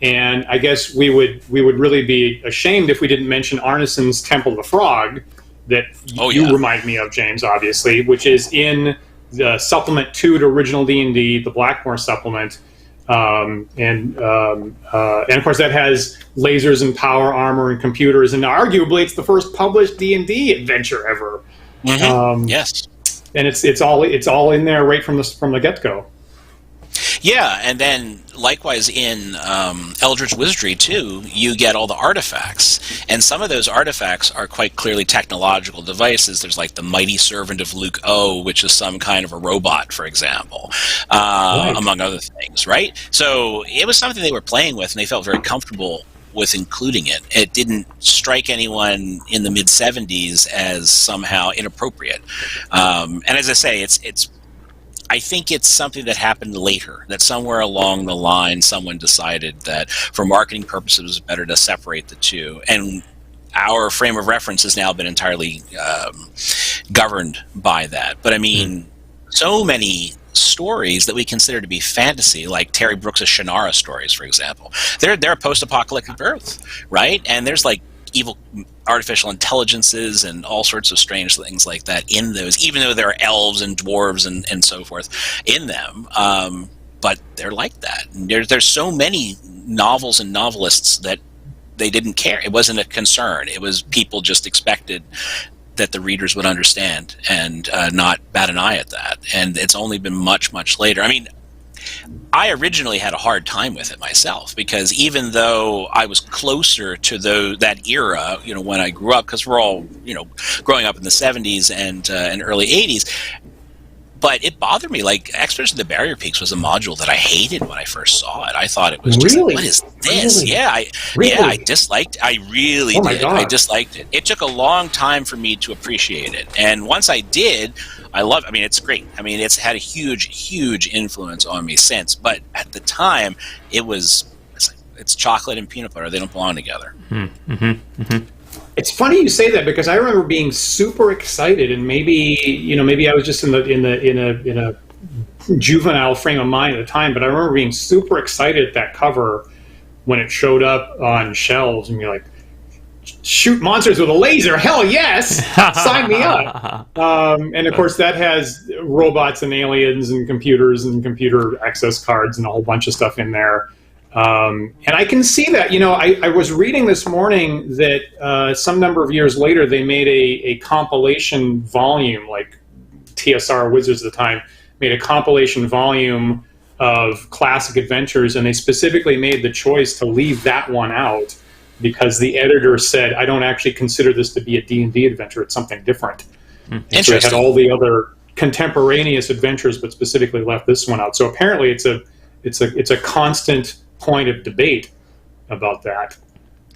And I guess we would really be ashamed if we didn't mention Arneson's Temple of the Frog that you remind me of, James, obviously, which is in the supplement 2 to original D&D, the Blackmore supplement. And of course that has lasers and power armor and computers, and arguably it's the first published D&D adventure ever. Mm-hmm. Yes, and it's all in there right from the get-go. Yeah, and then likewise in Eldritch Wizardry too, you get all the artifacts, and some of those artifacts are quite clearly technological devices. There's like the Mighty Servant of Luke O, which is some kind of a robot, for example, among other things, right? So it was something they were playing with, and they felt very comfortable with including it. It didn't strike anyone in the mid-'70s as somehow inappropriate. And as I say, I think it's something that happened later, that somewhere along the line someone decided that for marketing purposes it was better to separate the two. And our frame of reference has now been entirely governed by that. But I mean, so many stories that we consider to be fantasy, like Terry Brooks' Shannara stories, for example, they're a post-apocalyptic Earth, right? And there's like evil artificial intelligences and all sorts of strange things like that in those, even though there are elves and dwarves and so forth in them. But they're like that. And there's so many novels and novelists that they didn't care. It wasn't a concern. It was people just expected that the readers would understand and not bat an eye at that. And it's only been much, much later. I mean, I originally had a hard time with it myself, because even though I was closer to that era, when I grew up, because we're all, growing up in the 70s and early 80s, but it bothered me. Like, Expedition to the Barrier Peaks was a module that I hated when I first saw it. I thought it was just, really? What is this? Really? Yeah, I disliked it. I really did. God. I disliked it. It took a long time for me to appreciate it. And once I did, I love it. I mean, it's great. I mean, it's had a huge, huge influence on me since. But at the time, it's chocolate and peanut butter. They don't belong together. Mm-hmm. Mm-hmm. It's funny you say that, because I remember being super excited, and maybe I was just in a juvenile frame of mind at the time, but I remember being super excited at that cover when it showed up on shelves, and you're like, shoot monsters with a laser, hell yes, sign me up. And of course that has robots and aliens and computers and computer access cards and a whole bunch of stuff in there. And I can see that. I was reading this morning that some number of years later they made a compilation volume, like TSR Wizards at the time made a compilation volume of classic adventures, and they specifically made the choice to leave that one out because the editor said, I don't actually consider this to be a D&D adventure, it's something different. Interesting. So they had all the other contemporaneous adventures, but specifically left this one out. So apparently it's a constant point of debate about that.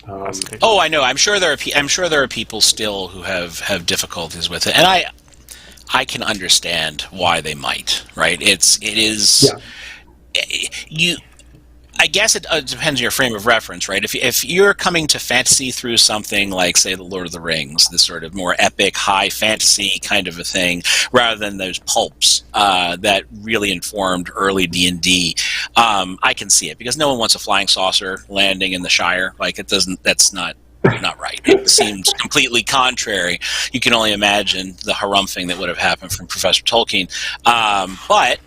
Oh, I know. I'm sure there are people still who have difficulties with it, and I can understand why they might. Right? It is. Yeah. I guess it depends on your frame of reference, right? If you're coming to fantasy through something like, say, The Lord of the Rings, this sort of more epic, high fantasy kind of a thing, rather than those pulps that really informed early D&D, I can see it, because no one wants a flying saucer landing in the Shire. Like, that's not right. It seems completely contrary. You can only imagine the harumphing that would have happened from Professor Tolkien. But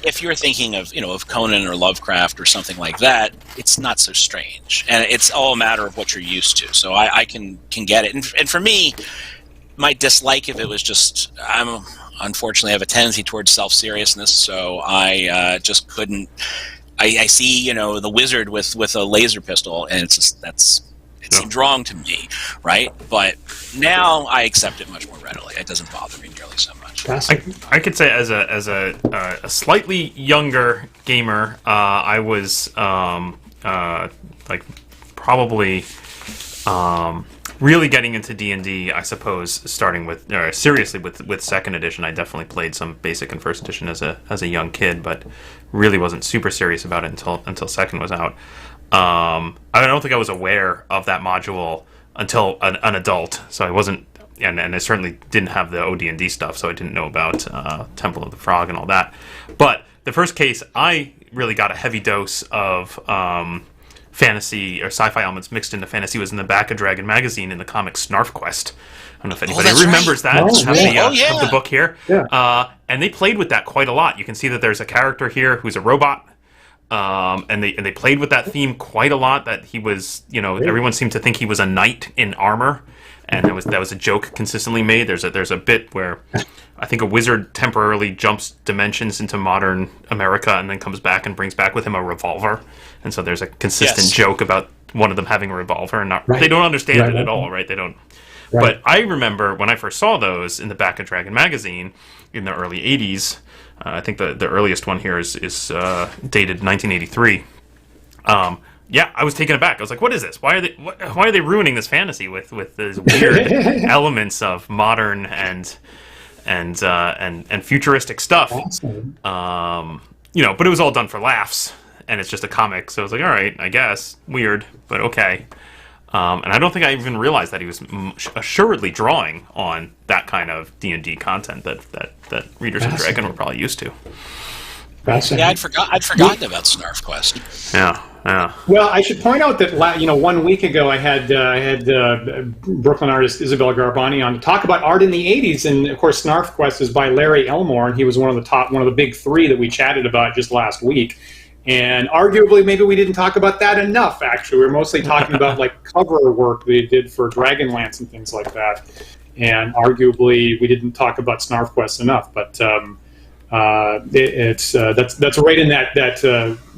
if you're thinking of Conan or Lovecraft or something like that, it's not so strange, and it's all a matter of what you're used to. So I can get it. And for me, my dislike of it was just unfortunately I have a tendency towards self-seriousness, so I just couldn't. I see the wizard with a laser pistol, and it seemed wrong to me, right? But now I accept it much more readily. It doesn't bother me nearly so much. I could say as a slightly younger gamer, I was probably really getting into D&D, I suppose, starting with seriously with second edition. I definitely played some basic and first edition as a young kid, but really wasn't super serious about it until second was out. I don't think I was aware of that module until an adult, so I wasn't, and I certainly didn't have the OD&D stuff, so I didn't know about Temple of the Frog and all that. But the first case, I really got a heavy dose of fantasy or sci-fi elements mixed into fantasy was in the back of Dragon magazine in the comic Snarf Quest. I don't know if anybody remembers that. Have the book here. Yeah. And they played with that quite a lot. You can see that there's a character here who's a robot. And they played with that theme quite a lot. That he was, everyone seemed to think he was a knight in armor, and that was a joke consistently made. There's a bit where I think a wizard temporarily jumps dimensions into modern America and then comes back and brings back with him a revolver, and so there's a consistent joke about one of them having a revolver, and they don't understand it at all, right? They don't. Right. But I remember when I first saw those in the back of Dragon magazine in the early '80s. I think the earliest one here is dated 1983. I was taken aback. I was like, "What is this? Why are they ruining this fantasy with these weird elements of modern and futuristic stuff?" Awesome. But it was all done for laughs, and it's just a comic. So I was like, "All right, I guess weird, but okay." And I don't think I even realized that he was assuredly drawing on that kind of D&D content that readers of Dragon were probably used to. Yeah, I'd forgotten about Snarf Quest. Yeah. Well, I should point out that 1 week ago I had Brooklyn artist Isabel Garbani on to talk about art in the '80s, and of course Snarf Quest is by Larry Elmore, and he was one of the big three that we chatted about just last week. And arguably, maybe we didn't talk about that enough, actually. We were mostly talking about cover work they did for Dragonlance and things like that. And arguably, we didn't talk about Snarf Quest enough. But that's right in that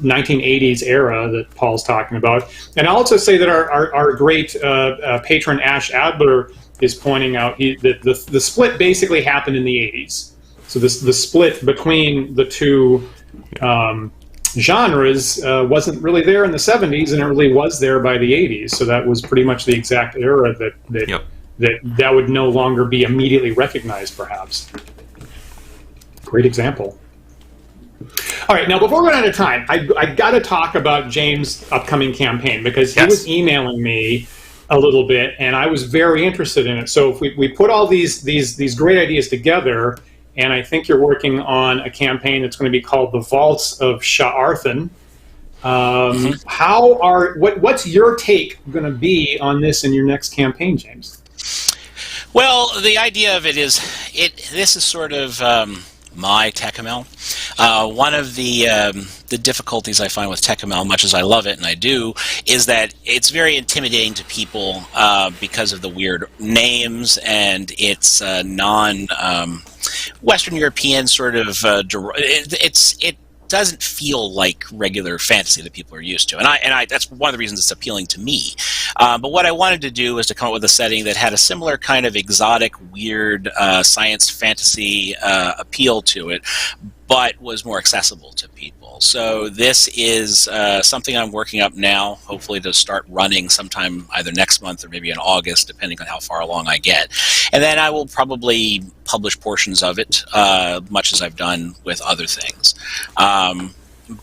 1980s era that Paul's talking about. And I'll also say that our great patron Ash Adler is pointing out that the split basically happened in the 80s. So the split between the two genres wasn't really there in the 70s, and it really was there by the 80s. So that was pretty much the exact era that would no longer be immediately recognized, perhaps. Great example. All right, now before we run out of time, I got to talk about James' upcoming campaign, because he was emailing me a little bit, and I was very interested in it. So if we put all these great ideas together, and I think you're working on a campaign that's going to be called the Vaults of Sha Arthane. What's your take going to be on this in your next campaign, James? Well, the idea of it is, this is sort of my Tekumel. One of the difficulties I find with Tekumel, much as I love it, and I do, is that it's very intimidating to people because of the weird names and its non-Western European sort of. It doesn't feel like regular fantasy that people are used to, and I that's one of the reasons it's appealing to me. But what I wanted to do was to come up with a setting that had a similar kind of exotic, weird science fantasy appeal to it, but was more accessible to people. So this is something I'm working up now, hopefully to start running sometime either next month or maybe in August, depending on how far along I get. And then I will probably publish portions of it, much as I've done with other things.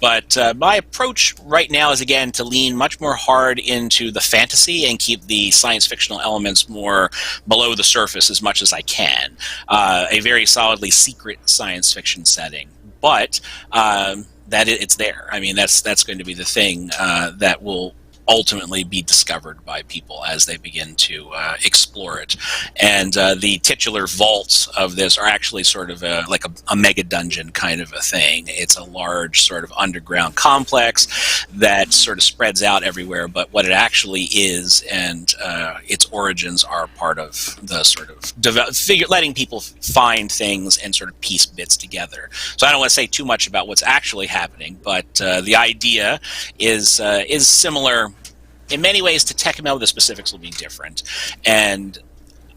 But my approach right now is, again, to lean much more hard into the fantasy and keep the science fictional elements more below the surface as much as I can. A very solidly secret science fiction setting. But it's there. I mean, that's going to be the thing that will ultimately be discovered by people as they begin to explore it. And the titular vaults of this are actually sort of like a mega dungeon kind of a thing. It's a large sort of underground complex that sort of spreads out everywhere, but what it actually is and its origins are part of the sort of letting people find things and sort of piece bits together. So I don't want to say too much about what's actually happening, but the idea is similar in many ways to Tekumel. The specifics will be different, and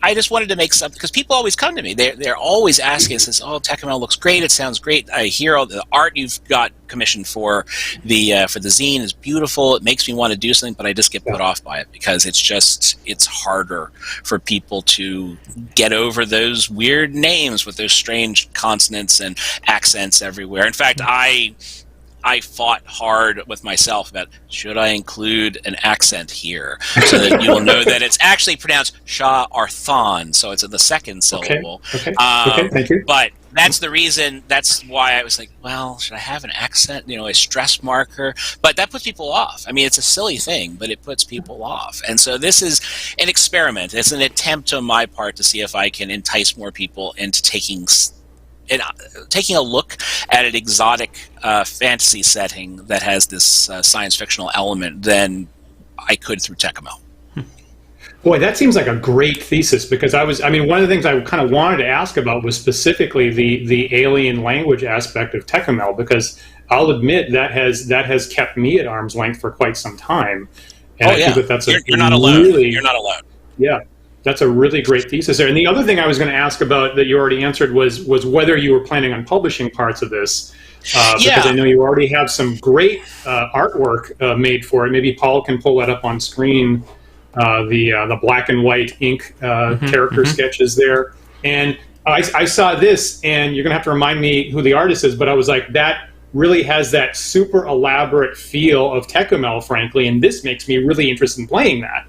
I just wanted to make something, because people always come to me. They're always asking, says, "Oh, Tekumel looks great. It sounds great. I hear all the art you've got commissioned for the zine is beautiful. It makes me want to do something, but I just get put off by it because it's harder for people to get over those weird names with those strange consonants and accents everywhere. In fact, I fought hard with myself about, should I include an accent here so that you will know that it's actually pronounced Sha Arthane, so it's in the second syllable. Okay, thank you. But that's the reason, that's why I was like, well, should I have an accent, a stress marker? But that puts people off. I mean, it's a silly thing, but it puts people off. And so this is an experiment. It's an attempt on my part to see if I can entice more people into taking a look at an exotic fantasy setting that has this science fictional element than I could through Tekumel. Boy, that seems like a great thesis, because one of the things I kind of wanted to ask about was specifically the alien language aspect of Tekumel, because I'll admit that has kept me at arm's length for quite some time. And I think that's you're not alone. You're not alone. Yeah. That's a really great thesis there. And the other thing I was going to ask about that you already answered was whether you were planning on publishing parts of this. Because I know you already have some great artwork made for it. Maybe Paul can pull that up on screen, the black and white ink character sketches there. And I saw this, and you're going to have to remind me who the artist is, but I was like, that really has that super elaborate feel of Tekumel, frankly, and this makes me really interested in playing that.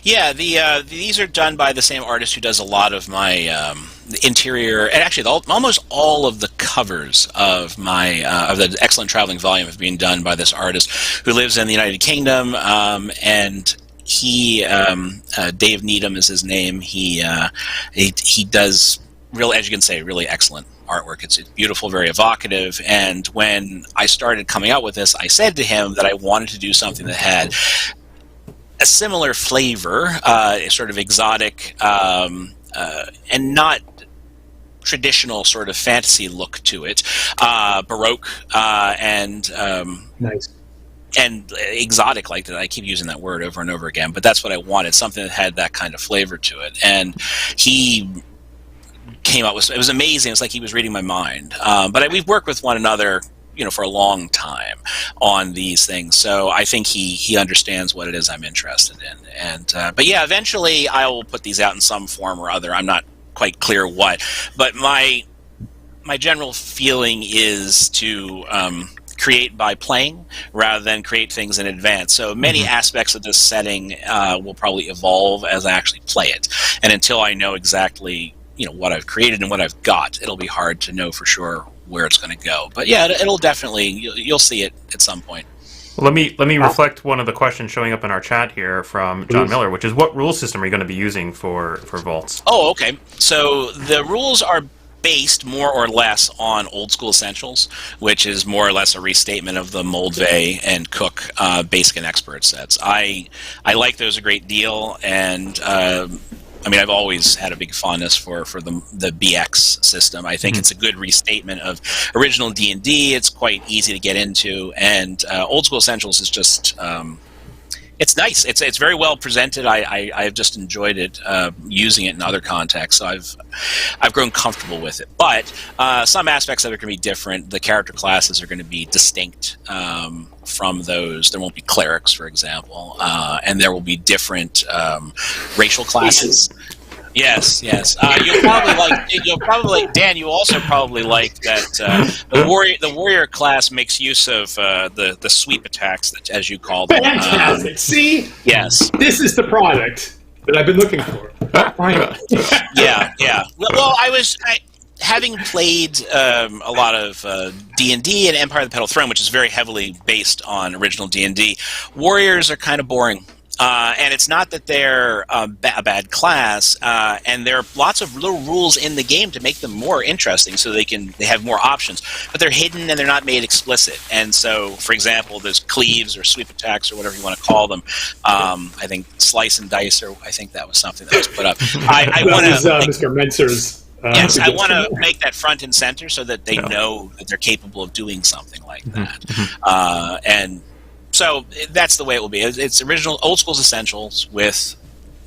Yeah, these are done by the same artist who does a lot of my interior, and actually almost all of the covers of my of the Excellent Traveling Volume have been done by this artist who lives in the United Kingdom, and he Dave Needham is his name. He does as you can say, really excellent artwork. It's beautiful, very evocative. And when I started coming out with this, I said to him that I wanted to do something that had a similar flavor, sort of exotic, and not traditional sort of fantasy look to it, Baroque, and nice. And exotic like that. I keep using that word over and over again, but that's what I wanted, something that had that kind of flavor to it. And he came up with, it was amazing. It's like he was reading my mind. But we've worked with one another, for a long time on these things. So I think he understands what it is I'm interested in. And but yeah, eventually I will put these out in some form or other. I'm not quite clear what, but my general feeling is to create by playing rather than create things in advance. So many aspects of this setting will probably evolve as I actually play it. And until I know exactly what I've created and what I've got, it'll be hard to know for sure where it's going to go. But yeah, it'll definitely, you'll see it at some point. Well, let me reflect one of the questions showing up in our chat here from John Miller, which is, what rule system are you going to be using for Vaults? Oh, okay. So the rules are based more or less on Old School Essentials, which is more or less a restatement of the Moldvay and Cook Basic and Expert sets. I like those a great deal, and I mean, I've always had a big fondness for the BX system. I think it's a good restatement of original D&D. It's quite easy to get into, and Old School Essentials is just it's nice. It's very well presented. I've just enjoyed it, using it in other contexts. So I've grown comfortable with it. But some aspects of it are going to be different. The character classes are going to be distinct from those. There won't be clerics, for example, and there will be different racial classes. Yes. You'll probably like Dan. You also probably like that the warrior class makes use of the sweep attacks, as you call them. Fantastic. See? Yes. This is the product that I've been looking for. Finally. Yeah. Well, having played a lot of D&D and Empire of the Petal Throne, which is very heavily based on original D&D, warriors are kind of boring. And it's not that they're a bad class, and there are lots of little rules in the game to make them more interesting, so they have more options. But they're hidden and they're not made explicit. And so, for example, there's cleaves or sweep attacks or whatever you want to call them. I think slice and dice, or I think that was something that was put up. I want to Mr. Mentzer's. Yes, I want to make that front and center so that they know that they're capable of doing something like that. And so that's the way it will be. It's original Old School's Essentials with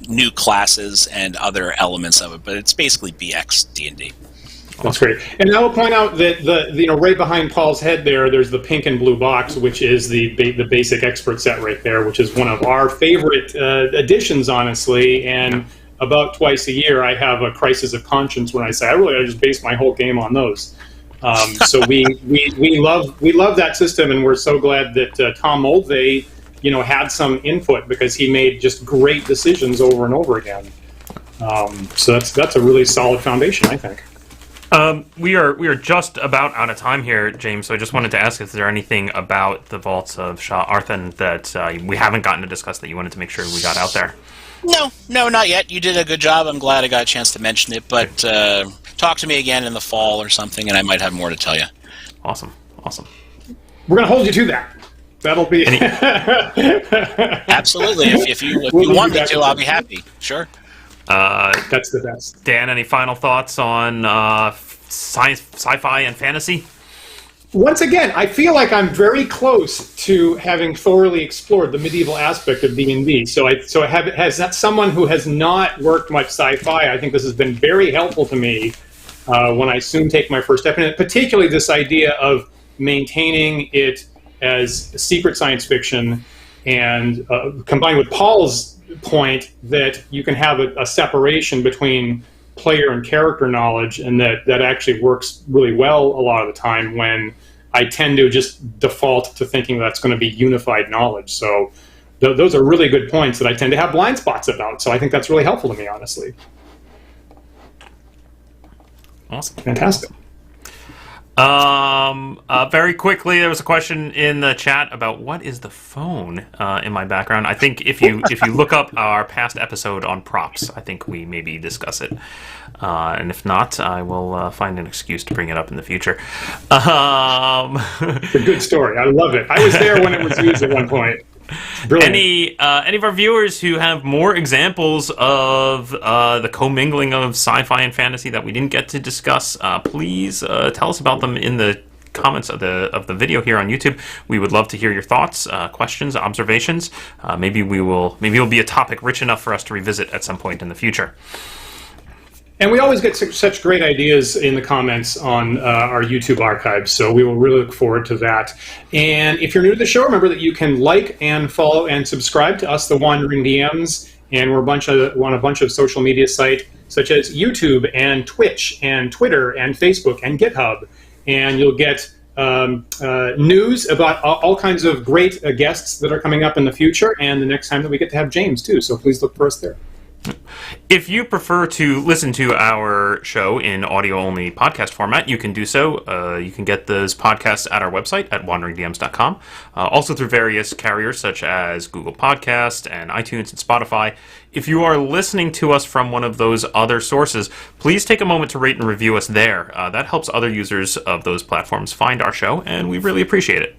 new classes and other elements of it, but it's basically BX D&D. That's great. And I will point out that right behind Paul's head there's the pink and blue box, which is the basic expert set right there, which is one of our favorite additions, honestly. And about twice a year, I have a crisis of conscience when I say I just base my whole game on those. So we love that system, and we're so glad that Tom Moldvay, had some input, because he made just great decisions over and over again. So that's a really solid foundation, I think. We are just about out of time here, James. So I just wanted to ask if there anything about the Vaults of Sha Arthane that we haven't gotten to discuss that you wanted to make sure we got out there. No, not yet. You did a good job. I'm glad I got a chance to mention it, but talk to me again in the fall or something, and I might have more to tell you. Awesome. We're going to hold you to that. That'll be... Absolutely. If you want me to, I'll be happy. Sure. That's the best. Dan, any final thoughts on sci-fi and fantasy? Once again, I feel like I'm very close to having thoroughly explored the medieval aspect of D&D. So as someone who has not worked much sci-fi, I think this has been very helpful to me when I soon take my first step in it, particularly this idea of maintaining it as secret science fiction, and combined with Paul's point that you can have a separation between player and character knowledge, and that actually works really well a lot of the time when I tend to just default to thinking that's going to be unified knowledge. So those are really good points that I tend to have blind spots about. So I think that's really helpful to me, honestly. Awesome. Fantastic. Very quickly, there was a question in the chat about what is the phone in my background. I think if you look up our past episode on props, I think we maybe discuss it. And if not, I will find an excuse to bring it up in the future. It's a good story. I love it. I was there when it was used at one point. Brilliant. Any of our viewers who have more examples of the commingling of sci-fi and fantasy that we didn't get to discuss, please tell us about them in the comments of the video here on YouTube. We would love to hear your thoughts, questions, observations. Maybe it'll be a topic rich enough for us to revisit at some point in the future. And we always get such great ideas in the comments on our YouTube archives, so we will really look forward to that. And if you're new to the show, remember that you can like and follow and subscribe to us, the Wandering DMs, and we're on a bunch of social media sites such as YouTube and Twitch and Twitter and Facebook and GitHub. And you'll get news about all kinds of great guests that are coming up in the future, and the next time that we get to have James, too. So please look for us there. If you prefer to listen to our show in audio-only podcast format, you can do so. You can get those podcasts at our website at wanderingdms.com. Also through various carriers such as Google Podcast and iTunes and Spotify. If you are listening to us from one of those other sources, please take a moment to rate and review us there. That helps other users of those platforms find our show, and we really appreciate it.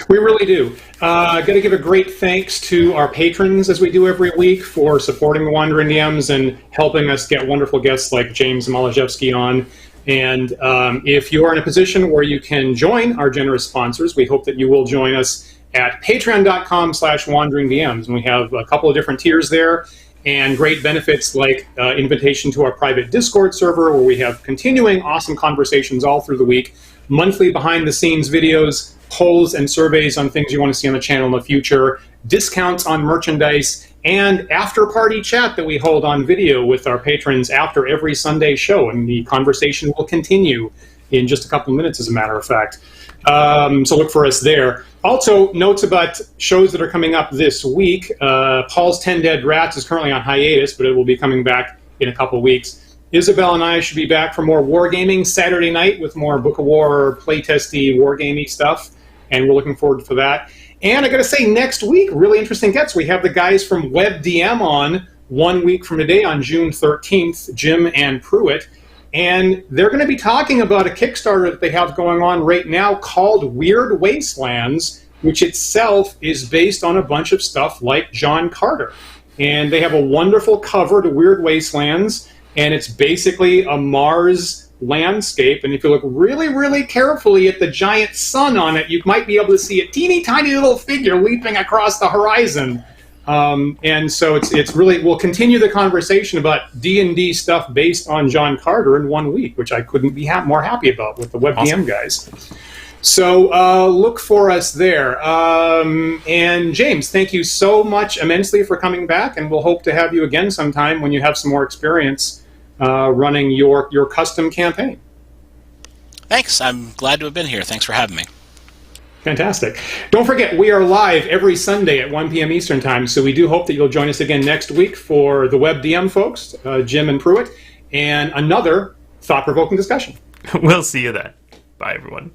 We really do. Got to give a great thanks to our patrons, as we do every week, for supporting the Wandering DMs and helping us get wonderful guests like James Maliszewski on. And if you are in a position where you can join our generous sponsors, we hope that you will join us at patreon.com/wanderingdms. And we have a couple of different tiers there and great benefits like invitation to our private Discord server, where we have continuing awesome conversations all through the week, monthly behind-the-scenes videos, polls and surveys on things you want to see on the channel in the future, discounts on merchandise, and after-party chat that we hold on video with our patrons after every Sunday show. And the conversation will continue in just a couple minutes, as a matter of fact. So look for us there. Also, notes about shows that are coming up this week. Paul's 10 Dead Rats is currently on hiatus, but it will be coming back in a couple weeks. Isabel and I should be back for more wargaming Saturday night with more Book of War, playtesty, wargamey stuff. And we're looking forward to that. And I got to say, next week, really interesting guests. We have the guys from WebDM on 1 week from today on June 13th, Jim and Pruitt. And they're going to be talking about a Kickstarter that they have going on right now called Weird Wastelands, which itself is based on a bunch of stuff like John Carter. And they have a wonderful cover to Weird Wastelands, and it's basically a Mars landscape, and if you look really, really carefully at the giant sun on it, you might be able to see a teeny tiny little figure leaping across the horizon. And so it's really, we'll continue the conversation about D&D stuff based on John Carter in 1 week, which I couldn't be more happy about with the WebDM Awesome. guys. So look for us there. And James, thank you so much immensely for coming back, and we'll hope to have you again sometime when you have some more experience running your custom campaign. Thanks. I'm glad to have been here. Thanks for having me. Fantastic. Don't forget, we are live every Sunday at 1 p.m. Eastern Time, so we do hope that you'll join us again next week for the WebDM folks, Jim and Pruitt, and another thought-provoking discussion. We'll see you then. Bye, everyone.